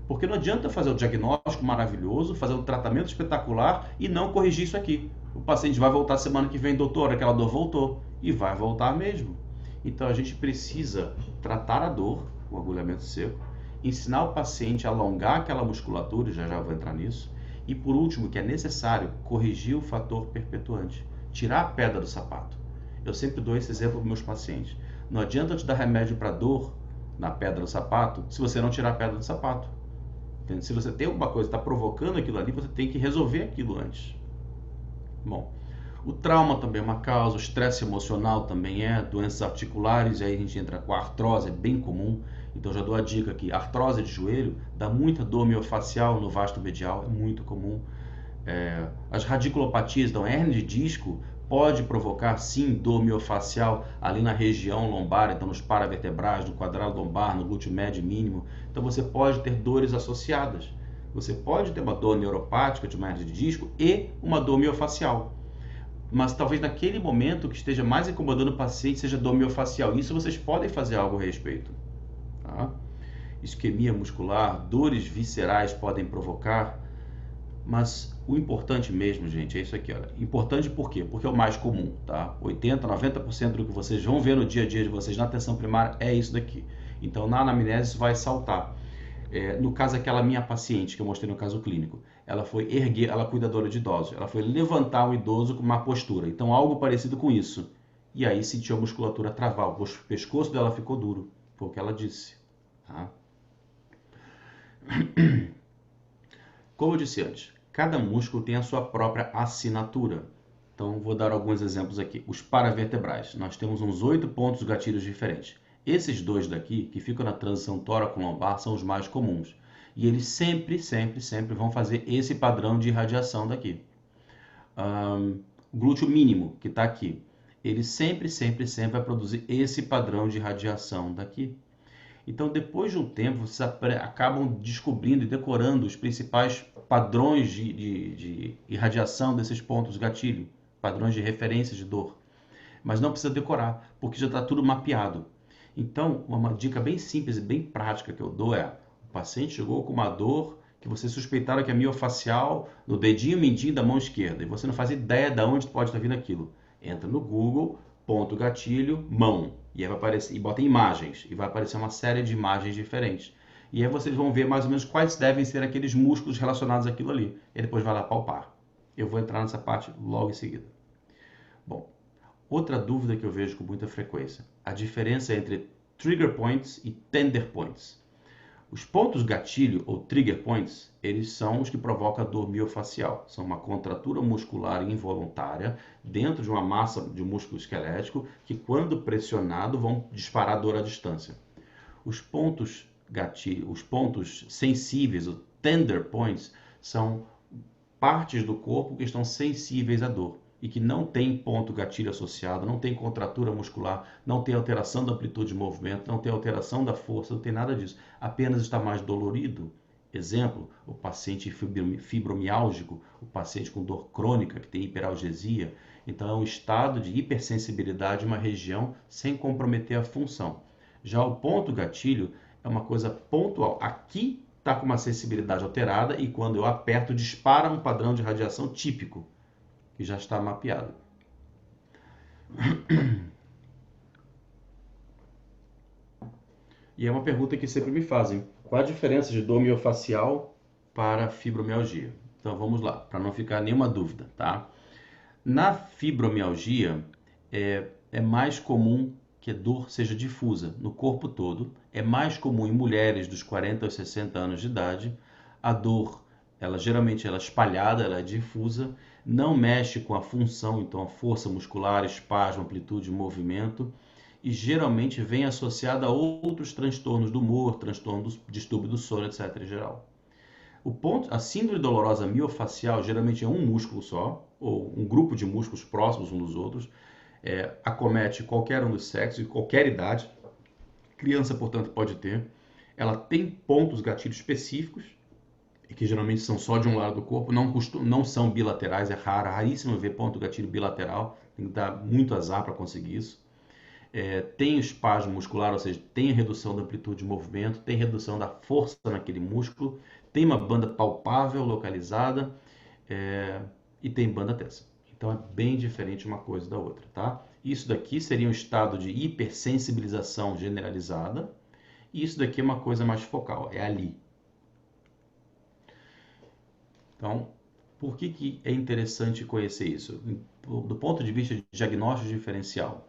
Porque não adianta fazer o diagnóstico maravilhoso, fazer um tratamento espetacular e não corrigir isso aqui. O paciente vai voltar semana que vem, doutor, aquela dor voltou. E vai voltar mesmo. Então a gente precisa tratar a dor, o agulhamento seco, ensinar o paciente a alongar aquela musculatura, já vou entrar nisso. E por último, que é necessário, corrigir o fator perpetuante. Tirar a pedra do sapato. Eu sempre dou esse exemplo para meus pacientes. Não adianta eu te dar remédio para dor na pedra do sapato se você não tirar a pedra do sapato. Entende? Se você tem alguma coisa que está provocando aquilo ali, você tem que resolver aquilo antes. Bom, o trauma também é uma causa, o estresse emocional também doenças articulares, aí a gente entra com a artrose, é bem comum. Então já dou a dica aqui, artrose de joelho dá muita dor miofascial no vasto medial, é muito comum. As radiculopatias, então hérnia de disco pode provocar sim dor miofascial ali na região lombar, então nos paravertebrais, no quadrado lombar, no glúteo médio e mínimo. Então você pode ter dores associadas. Você pode ter uma dor neuropática de uma hérnia de disco e uma dor miofascial. Mas talvez naquele momento que esteja mais incomodando o paciente seja dor miofascial. Isso vocês podem fazer algo a respeito. Tá? Isquemia muscular, dores viscerais podem provocar. Mas o importante mesmo, gente, é isso aqui. Olha. Importante por quê? Porque é o mais comum. Tá? 80%, 90% do que vocês vão ver no dia a dia de vocês na atenção primária é isso daqui. Então na anamnese isso vai saltar. No caso, aquela minha paciente que eu mostrei no caso clínico, ela foi ela é cuidadora de idosos, ela foi levantar um idoso com má postura, então algo parecido com isso. E aí sentiu a musculatura travar, o pescoço dela ficou duro, foi o que ela disse. Tá? Como eu disse antes, cada músculo tem a sua própria assinatura. Então, vou dar alguns exemplos aqui. Os paravertebrais, nós temos uns 8 pontos gatilhos diferentes. Esses dois daqui, que ficam na transição tóraco-lombar, são os mais comuns. E eles sempre vão fazer esse padrão de irradiação daqui. O glúteo mínimo, que está aqui, ele sempre vai produzir esse padrão de irradiação daqui. Então, depois de um tempo, vocês acabam descobrindo e decorando os principais padrões de irradiação desses pontos gatilho, padrões de referência de dor. Mas não precisa decorar, porque já está tudo mapeado. Então, uma dica bem simples e bem prática que eu dou é: o paciente chegou com uma dor que você suspeitava que é miofascial no dedinho mindinho da mão esquerda e você não faz ideia de onde pode estar vindo aquilo. Entra no Google, ponto gatilho, mão, e aí vai aparecer, e bota imagens, e vai aparecer uma série de imagens diferentes. E aí vocês vão ver mais ou menos quais devem ser aqueles músculos relacionados àquilo ali. E depois vai lá palpar. Eu vou entrar nessa parte logo em seguida. Bom, outra dúvida que eu vejo com muita frequência, a diferença entre trigger points e tender points. Os pontos gatilho, ou trigger points, eles são os que provocam a dor miofascial. São uma contratura muscular involuntária dentro de uma massa de músculo esquelético que, quando pressionado, vão disparar dor à distância. Os pontos gatilho, os pontos sensíveis, os tender points, são partes do corpo que estão sensíveis à dor e que não tem ponto gatilho associado, não tem contratura muscular, não tem alteração da amplitude de movimento, não tem alteração da força, não tem nada disso. Apenas está mais dolorido. Exemplo, o paciente fibromiálgico, o paciente com dor crônica, que tem hiperalgesia. Então é um estado de hipersensibilidade em uma região sem comprometer a função. Já o ponto gatilho é uma coisa pontual. Aqui está está com uma sensibilidade alterada e quando eu aperto, dispara um padrão de radiação típico, que já está mapeado. E é uma pergunta que sempre me fazem. Qual a diferença de dor miofascial para fibromialgia? Então vamos lá, para não ficar nenhuma dúvida, tá? Na fibromialgia, é mais comum que a dor seja difusa no corpo todo. É mais comum em mulheres dos 40 aos 60 anos de idade. A dor, geralmente ela é espalhada, ela é difusa, não mexe com a função, então a força muscular, espasmo, amplitude, movimento, e geralmente vem associada a outros transtornos do humor, transtorno do distúrbio do sono, etc. em geral. A síndrome dolorosa miofacial geralmente é um músculo só, ou um grupo de músculos próximos uns dos outros, acomete qualquer um dos sexos e qualquer idade. Criança, portanto, pode ter. Ela tem pontos gatilhos específicos, que geralmente são só de um lado do corpo, não são bilaterais, é raríssimo ver ponto gatilho bilateral, tem que dar muito azar para conseguir isso. Tem espasmo muscular, ou seja, tem redução da amplitude de movimento, tem redução da força naquele músculo, tem uma banda palpável, localizada, e tem banda tensa. Então é bem diferente uma coisa da outra, tá? Isso daqui seria um estado de hipersensibilização generalizada, e isso daqui é uma coisa mais focal, é ali. Então, por que é interessante conhecer isso? Do ponto de vista de diagnóstico diferencial,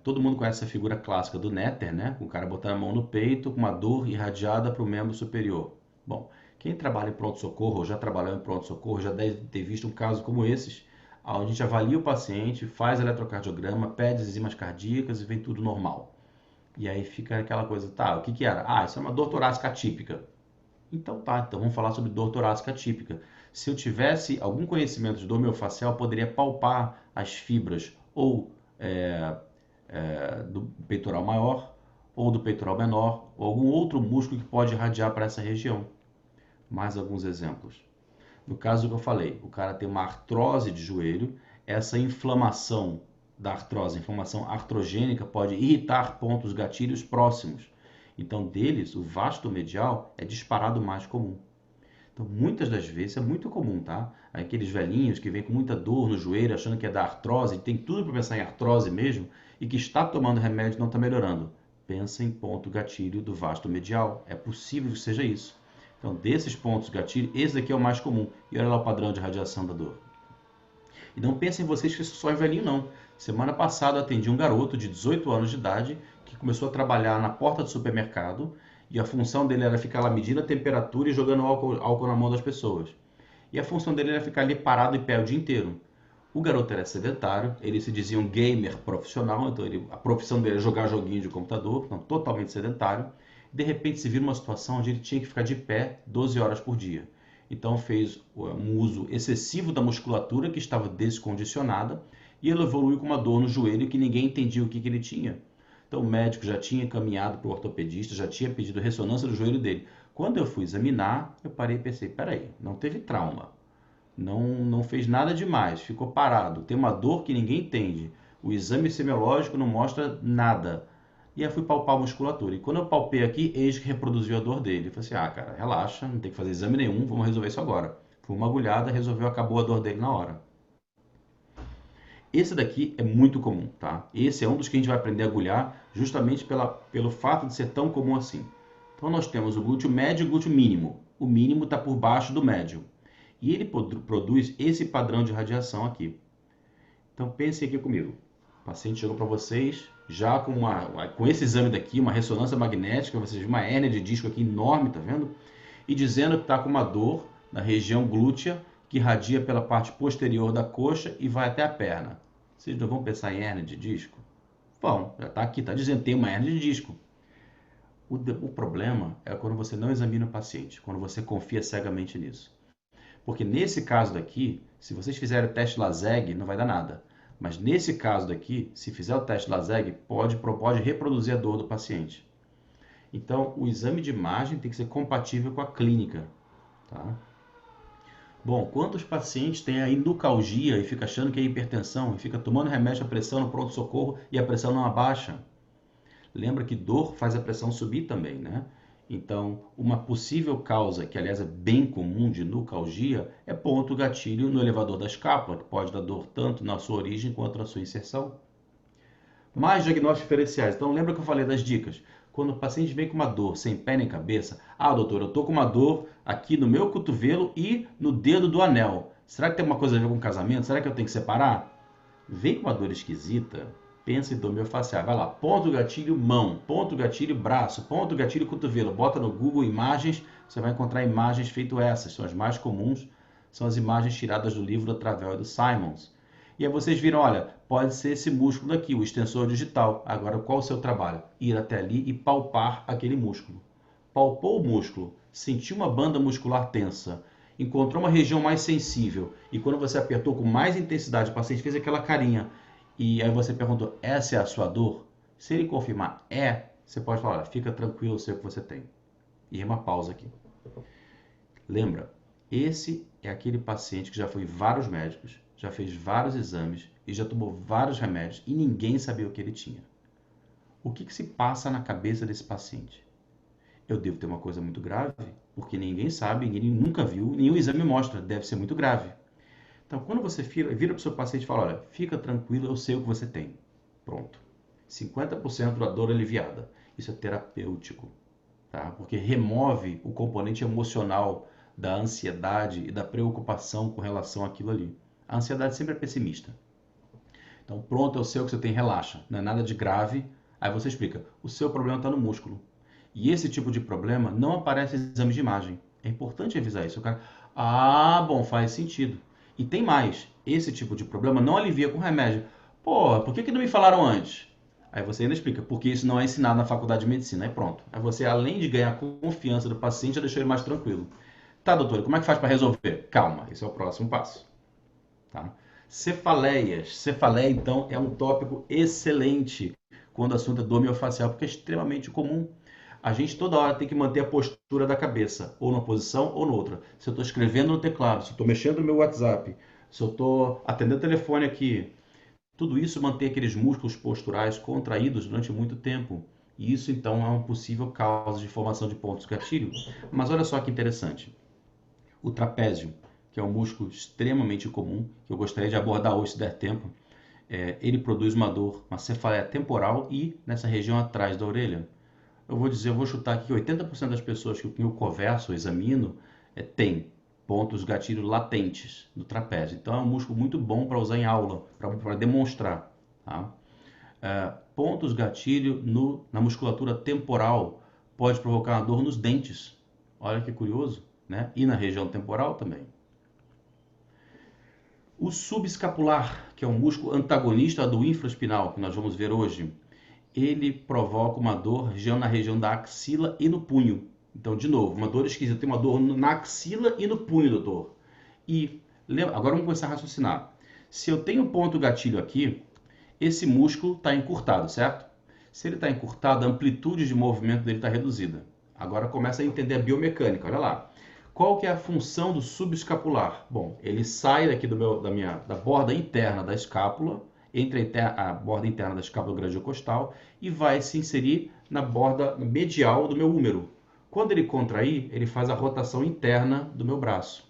todo mundo conhece a figura clássica do Néter, né? O cara botando a mão no peito com uma dor irradiada para o membro superior. Bom, quem trabalha em pronto-socorro ou já trabalhou em pronto-socorro já deve ter visto um caso como esses, onde a gente avalia o paciente, faz eletrocardiograma, pede as enzimas cardíacas e vem tudo normal. E aí fica aquela coisa, tá, o que era? Ah, isso é uma dor torácica atípica. Então vamos falar sobre dor torácica atípica. Se eu tivesse algum conhecimento de dor miofascial, eu poderia palpar as fibras ou do peitoral maior, ou do peitoral menor, ou algum outro músculo que pode irradiar para essa região. Mais alguns exemplos. No caso que eu falei, o cara tem uma artrose de joelho, essa inflamação da artrose, inflamação artrogênica, pode irritar pontos gatilhos próximos. Então, deles, o vasto medial é disparado mais comum. Então, muitas das vezes, é muito comum, tá? Aqueles velhinhos que vêm com muita dor no joelho, achando que é da artrose, e tem tudo para pensar em artrose mesmo, e que está tomando remédio e não está melhorando. Pensa em ponto gatilho do vasto medial. É possível que seja isso. Então, desses pontos gatilho, esse daqui é o mais comum. E olha lá o padrão de radiação da dor. E não pensem vocês que isso só é velhinho, não. Semana passada eu atendi um garoto de 18 anos de idade que começou a trabalhar na porta do supermercado e a função dele era ficar lá medindo a temperatura e jogando álcool na mão das pessoas. E a função dele era ficar ali parado em pé o dia inteiro. O garoto era sedentário, ele se dizia um gamer profissional, então a profissão dele era jogar joguinho de computador, então totalmente sedentário. De repente se viu numa situação onde ele tinha que ficar de pé 12 horas por dia. Então fez um uso excessivo da musculatura que estava descondicionada e ele evoluiu com uma dor no joelho que ninguém entendia o que ele tinha. Então o médico já tinha encaminhado para o ortopedista, já tinha pedido ressonância do joelho dele. Quando eu fui examinar, eu parei e pensei, peraí, não teve trauma, não fez nada demais, ficou parado, tem uma dor que ninguém entende, o exame semiológico não mostra nada. E aí fui palpar a musculatura. E quando eu palpei aqui, eis que reproduziu a dor dele. Eu falei assim, cara, relaxa, não tem que fazer exame nenhum, vamos resolver isso agora. Foi uma agulhada, resolveu, acabou a dor dele na hora. Esse daqui é muito comum, tá? Esse é um dos que a gente vai aprender a agulhar justamente pelo fato de ser tão comum assim. Então nós temos o glúteo médio e o glúteo mínimo. O mínimo está por baixo do médio. E ele produz esse padrão de radiação aqui. Então pensem aqui comigo. O paciente chegou para vocês já com esse exame daqui, uma ressonância magnética, vocês viram uma hérnia de disco aqui enorme, tá vendo? E dizendo que está com uma dor na região glútea que irradia pela parte posterior da coxa e vai até a perna. Vocês não vão pensar em hérnia de disco? Bom, já está aqui, está dizendo que tem uma hérnia de disco. O problema é quando você não examina o paciente, quando você confia cegamente nisso. Porque nesse caso daqui, se vocês fizerem o teste LASEG, não vai dar nada. Mas nesse caso daqui, se fizer o teste LASEG, pode reproduzir a dor do paciente. Então, o exame de imagem tem que ser compatível com a clínica. Tá? Bom, quantos pacientes têm a endocalgia e fica achando que é hipertensão e fica tomando remédio à pressão no pronto-socorro e a pressão não abaixa? Lembra que dor faz a pressão subir também, né? Então, uma possível causa, que aliás é bem comum de nucalgia, é ponto gatilho no elevador da escápula, que pode dar dor tanto na sua origem quanto na sua inserção. Mais diagnósticos diferenciais. Então, lembra que eu falei das dicas? Quando o paciente vem com uma dor sem pé nem cabeça, doutor, eu estou com uma dor aqui no meu cotovelo e no dedo do anel. Será que tem alguma coisa a ver com casamento? Será que eu tenho que separar? Vem com uma dor esquisita, pensa em dor miofascial. Vai lá, ponto gatilho mão, ponto gatilho braço, ponto gatilho cotovelo. Bota no Google imagens, você vai encontrar imagens feito essas. São as mais comuns, são as imagens tiradas do livro da Travell e do Simons. E aí vocês viram, olha, pode ser esse músculo aqui, o extensor digital. Agora, qual o seu trabalho? Ir até ali e palpar aquele músculo. Palpou o músculo, sentiu uma banda muscular tensa, encontrou uma região mais sensível, e quando você apertou com mais intensidade, o paciente fez aquela carinha, e aí você perguntou, essa é a sua dor? Se ele confirmar você pode falar, fica tranquilo, eu sei o que você tem. E uma pausa aqui. Lembra, esse é aquele paciente que já foi em vários médicos, já fez vários exames e já tomou vários remédios e ninguém sabia o que ele tinha. O que se passa na cabeça desse paciente? Eu devo ter uma coisa muito grave, porque ninguém sabe, ninguém nunca viu, nenhum exame mostra, deve ser muito grave. Então, quando você vira para o seu paciente e fala, olha, fica tranquilo, eu sei o que você tem. Pronto. 50% da dor aliviada. Isso é terapêutico, tá? Porque remove o componente emocional da ansiedade e da preocupação com relação àquilo ali. A ansiedade sempre é pessimista. Então, pronto, eu sei o que você tem, relaxa. Não é nada de grave. Aí você explica, o seu problema está no músculo. E esse tipo de problema não aparece em exames de imagem. É importante avisar isso. O cara, bom, faz sentido. E tem mais, esse tipo de problema não alivia com remédio. Pô, por que não me falaram antes? Aí você ainda explica, porque isso não é ensinado na faculdade de medicina. Aí pronto. Aí você, além de ganhar a confiança do paciente, já deixou ele mais tranquilo. Tá, doutor, como é que faz para resolver? Calma, esse é o próximo passo. Tá? Cefaleias. Cefaleia, então, é um tópico excelente quando o assunto é dor miofascial, porque é extremamente comum. A gente toda hora tem que manter a postura da cabeça, ou numa posição ou noutra. Se eu estou escrevendo no teclado, se eu estou mexendo no meu WhatsApp, se eu estou atendendo o telefone aqui, tudo isso mantém aqueles músculos posturais contraídos durante muito tempo. E isso, então, é uma possível causa de formação de pontos gatilho. Mas olha só que interessante. O trapézio, que é um músculo extremamente comum, que eu gostaria de abordar hoje se der tempo, ele produz uma dor, uma cefaleia temporal e nessa região atrás da orelha. Eu vou chutar aqui que 80% das pessoas que eu converso, examino, tem pontos gatilho latentes no trapézio. Então é um músculo muito bom para usar em aula, para demonstrar. Tá? Pontos gatilho na musculatura temporal pode provocar uma dor nos dentes. Olha que curioso, né? E na região temporal também. O subescapular, que é um músculo antagonista do infraespinal, que nós vamos ver hoje, ele provoca uma dor na região da axila e no punho. Então, de novo, uma dor esquisita. Tem uma dor na axila e no punho, doutor. E agora vamos começar a raciocinar. Se eu tenho um ponto gatilho aqui, esse músculo está encurtado, certo? Se ele está encurtado, a amplitude de movimento dele está reduzida. Agora começa a entender a biomecânica. Olha lá. Qual que é a função do subescapular? Bom, ele sai daqui da borda interna da escápula, entre a borda interna da escápula gradiocostal e vai se inserir na borda medial do meu húmero. Quando ele contrair, ele faz a rotação interna do meu braço.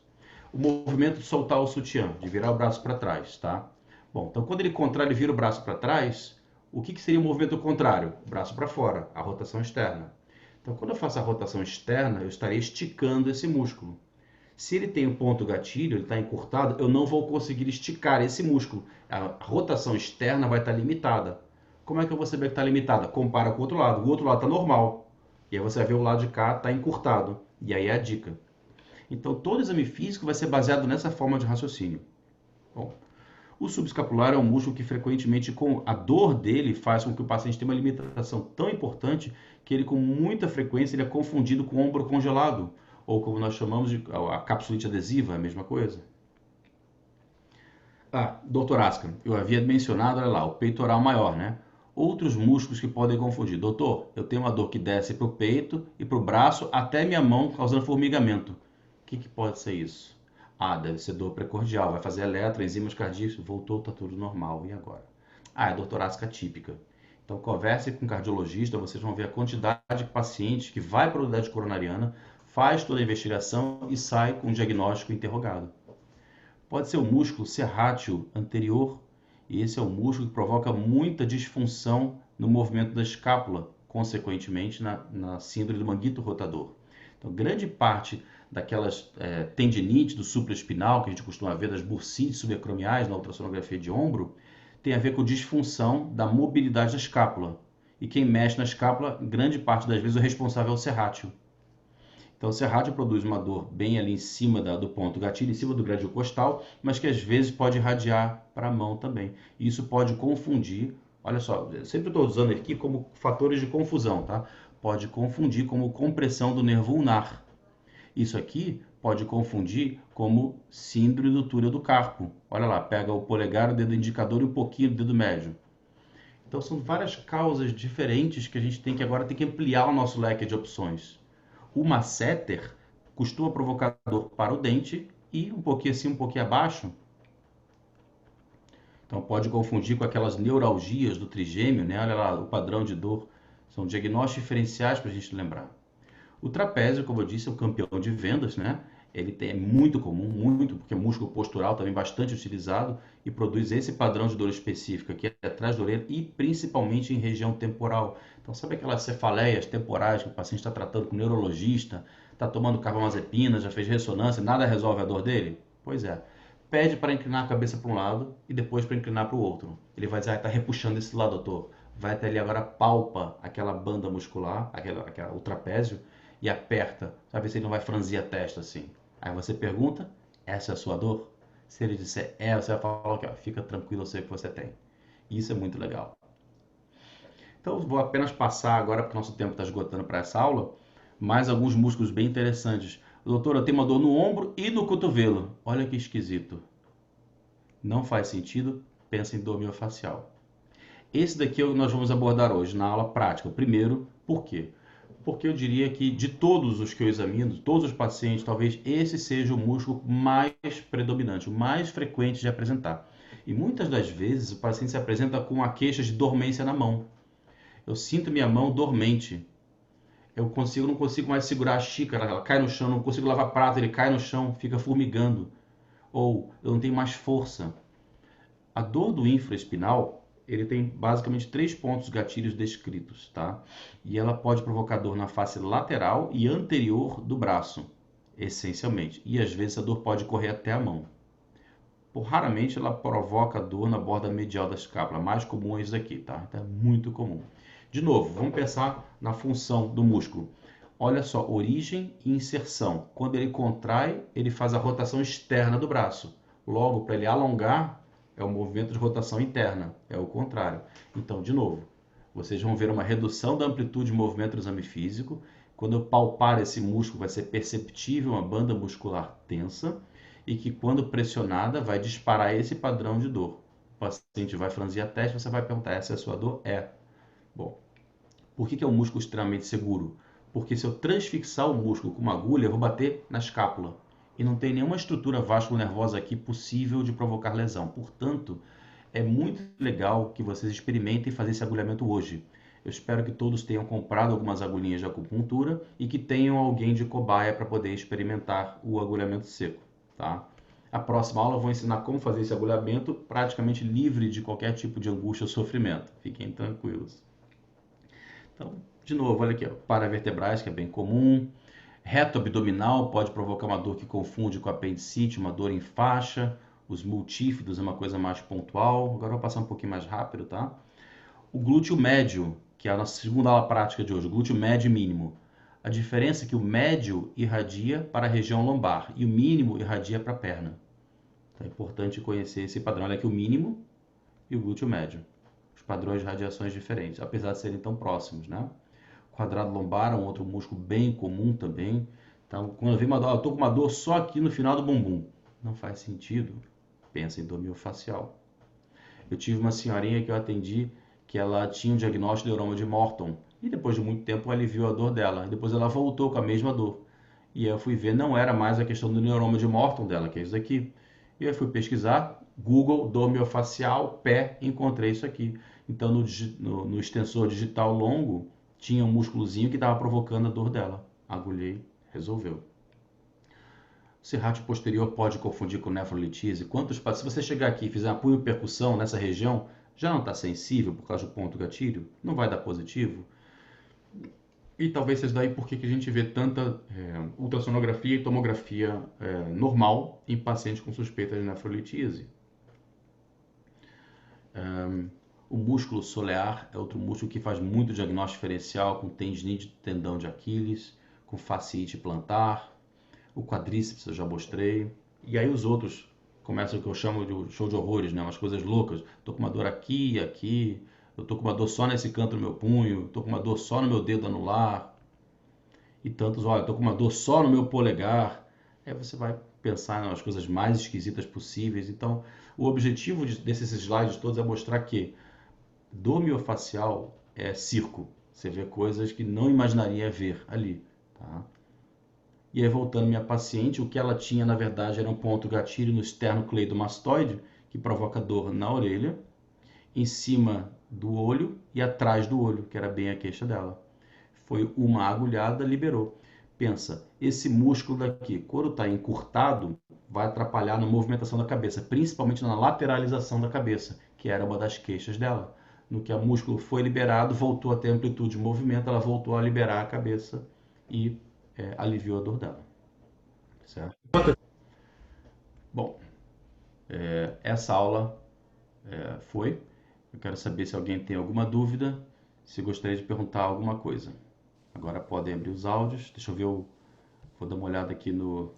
O movimento de soltar o sutiã, de virar o braço para trás, tá? Bom, então quando ele contrai, ele vira o braço para trás, o que seria o movimento contrário? O braço para fora, a rotação externa. Então quando eu faço a rotação externa, eu estarei esticando esse músculo. Se ele tem um ponto gatilho, ele está encurtado, eu não vou conseguir esticar esse músculo. A rotação externa vai estar limitada. Como é que eu vou saber que está limitada? Compara com o outro lado. O outro lado está normal. E aí você vai ver o lado de cá está encurtado. E aí é a dica. Então todo exame físico vai ser baseado nessa forma de raciocínio. Bom, o subescapular é um músculo que frequentemente, com a dor dele, faz com que o paciente tenha uma limitação tão importante que ele, com muita frequência, ele é confundido com o ombro congelado. Ou como nós chamamos de a capsulite adesiva, é a mesma coisa. Doutor Asca, eu havia mencionado, olha lá, o peitoral maior, né? Outros músculos que podem confundir. Doutor, eu tenho uma dor que desce para o peito e para o braço até minha mão, causando formigamento. O que pode ser isso? Deve ser dor precordial, vai fazer eletro, enzimas cardíacas, voltou, está tudo normal. E agora? É dor torácica típica. Então, converse com o cardiologista, vocês vão ver a quantidade de pacientes que vai para a unidade coronariana, faz toda a investigação e sai com o diagnóstico interrogado. Pode ser o músculo serrátil anterior, e esse é o músculo que provoca muita disfunção no movimento da escápula, consequentemente na síndrome do manguito rotador. Então, grande parte daquelas tendinites do supraespinal, que a gente costuma ver, das bursites subacromiais na ultrassonografia de ombro, tem a ver com disfunção da mobilidade da escápula. E quem mexe na escápula, grande parte das vezes, o responsável é o serrátil. Então, o serrátil produz uma dor bem ali em cima do ponto gatilho, em cima do gradil costal, mas que às vezes pode irradiar para a mão também. E isso pode confundir, olha só, eu sempre estou usando aqui como fatores de confusão, tá? Pode confundir como compressão do nervo ulnar. Isso aqui pode confundir como síndrome do túnel do carpo. Olha lá, pega o polegar, o dedo indicador e um pouquinho do dedo médio. Então são várias causas diferentes que a gente tem que agora tem que ampliar o nosso leque de opções. O masseter costuma provocar dor para o dente e um pouquinho assim, um pouquinho abaixo. Então pode confundir com aquelas neuralgias do trigêmeo, né? Olha lá, o padrão de dor. São diagnósticos diferenciais para a gente lembrar. O trapézio, como eu disse, é o campeão de vendas, né? É muito comum, porque é músculo postural também bastante utilizado e produz esse padrão de dor específica aqui atrás da orelha e principalmente em região temporal. Então, sabe aquelas cefaleias temporais que o paciente está tratando com o neurologista, está tomando carbamazepina, já fez ressonância, nada resolve a dor dele? Pois é. Pede para inclinar a cabeça para um lado e depois para inclinar para o outro. Ele vai dizer, está repuxando esse lado, doutor. Vai até ali agora, palpa aquela banda muscular, o trapézio, e aperta, para ver se ele não vai franzir a testa assim. Aí você pergunta, essa é a sua dor? Se ele disser você vai falar que fica tranquilo, eu sei o que você tem. Isso é muito legal. Então, vou apenas passar agora, porque nosso tempo está esgotando para essa aula, mais alguns músculos bem interessantes. Doutor, eu tenho uma dor no ombro e no cotovelo. Olha que esquisito. Não faz sentido, pensa em dor miofascial. Esse daqui nós vamos abordar hoje na aula prática. Primeiro, por quê? Porque eu diria que de todos os que eu examino, todos os pacientes, talvez esse seja o músculo mais predominante, o mais frequente de apresentar. E muitas das vezes o paciente se apresenta com a queixa de dormência na mão. Eu sinto minha mão dormente. Eu não consigo mais segurar a xícara, ela cai no chão, não consigo lavar prato, ele cai no chão, fica formigando. Ou eu não tenho mais força. A dor do infraespinal, ele tem basicamente 3 pontos gatilhos descritos, tá? E ela pode provocar dor na face lateral e anterior do braço, essencialmente. E às vezes a dor pode correr até a mão. Raramente ela provoca dor na borda medial da escápula. Mais comum é isso aqui, tá? Então é muito comum. De novo, vamos pensar na função do músculo. Olha só, origem e inserção. Quando ele contrai, ele faz a rotação externa do braço. Logo, para ele alongar, é o movimento de rotação interna, é o contrário. Então, de novo, vocês vão ver uma redução da amplitude de movimento do exame físico. Quando eu palpar esse músculo, vai ser perceptível uma banda muscular tensa e que, quando pressionada, vai disparar esse padrão de dor. O paciente vai franzir a testa, você vai perguntar, essa é a sua dor? É. Bom, por que é um músculo extremamente seguro? Porque se eu transfixar o músculo com uma agulha, eu vou bater na escápula. E não tem nenhuma estrutura vasculonervosa aqui possível de provocar lesão. Portanto, é muito legal que vocês experimentem fazer esse agulhamento hoje. Eu espero que todos tenham comprado algumas agulhinhas de acupuntura e que tenham alguém de cobaia para poder experimentar o agulhamento seco, tá? A próxima aula eu vou ensinar como fazer esse agulhamento praticamente livre de qualquer tipo de angústia ou sofrimento. Fiquem tranquilos. Então, de novo, olha aqui, ó, paravertebrais, que é bem comum. Reto abdominal pode provocar uma dor que confunde com apendicite, uma dor em faixa. Os multífidos é uma coisa mais pontual. Agora eu vou passar um pouquinho mais rápido, tá? O glúteo médio, que é a nossa segunda aula prática de hoje, o glúteo médio e mínimo. A diferença é que o médio irradia para a região lombar e o mínimo irradia para a perna. Então é importante conhecer esse padrão. Olha aqui o mínimo e o glúteo médio. Os padrões de radiações diferentes, apesar de serem tão próximos, né? Quadrado lombar é um outro músculo bem comum também. Então, quando eu vi uma dor, eu estou com uma dor só aqui no final do bumbum. Não faz sentido. Pensa em dor miofascial. Eu tive uma senhorinha que eu atendi que ela tinha um diagnóstico de neuroma de Morton. E depois de muito tempo aliviou a dor dela. E depois ela voltou com a mesma dor. E aí eu fui ver, não era mais a questão do neuroma de Morton dela, que é isso aqui. E eu fui pesquisar, Google, dor miofascial, pé, encontrei isso aqui. Então, no extensor digital longo, tinha um músculozinho que estava provocando a dor dela. Agulhei, resolveu. O serrátil posterior pode confundir com nefrolitise. Se você chegar aqui e fizer uma punho-percussão nessa região, já não está sensível por causa do ponto gatilho? Não vai dar positivo? E talvez seja daí porque que a gente vê tanta ultrassonografia e tomografia normal em pacientes com suspeita de nefrolitise. O músculo solear é outro músculo que faz muito diagnóstico diferencial, com tendinite de tendão de Aquiles, com fasciite plantar. O quadríceps eu já mostrei. E aí os outros começam o que eu chamo de show de horrores, né? Umas coisas loucas. Tô com uma dor aqui e aqui. Eu tô com uma dor só nesse canto do meu punho. Tô com uma dor só no meu dedo anular. E tantos, olha, tô com uma dor só no meu polegar. Aí você vai pensar nas coisas mais esquisitas possíveis. Então, o objetivo desses slides todos é mostrar que dor miofacial é circo. Você vê coisas que não imaginaria ver ali, tá? E aí, voltando minha paciente, o que ela tinha, na verdade, era um ponto gatilho no esternocleidomastoide, que provoca dor na orelha, em cima do olho e atrás do olho, que era bem a queixa dela. Foi uma agulhada, liberou. Pensa, esse músculo daqui, quando está encurtado, vai atrapalhar na movimentação da cabeça, principalmente na lateralização da cabeça, que era uma das queixas dela. No que o músculo foi liberado, voltou a ter amplitude de movimento, ela voltou a liberar a cabeça e aliviou a dor dela. Certo? Bom, essa aula foi. Eu quero saber se alguém tem alguma dúvida, se gostaria de perguntar alguma coisa. Agora podem abrir os áudios. Deixa eu ver, vou dar uma olhada aqui no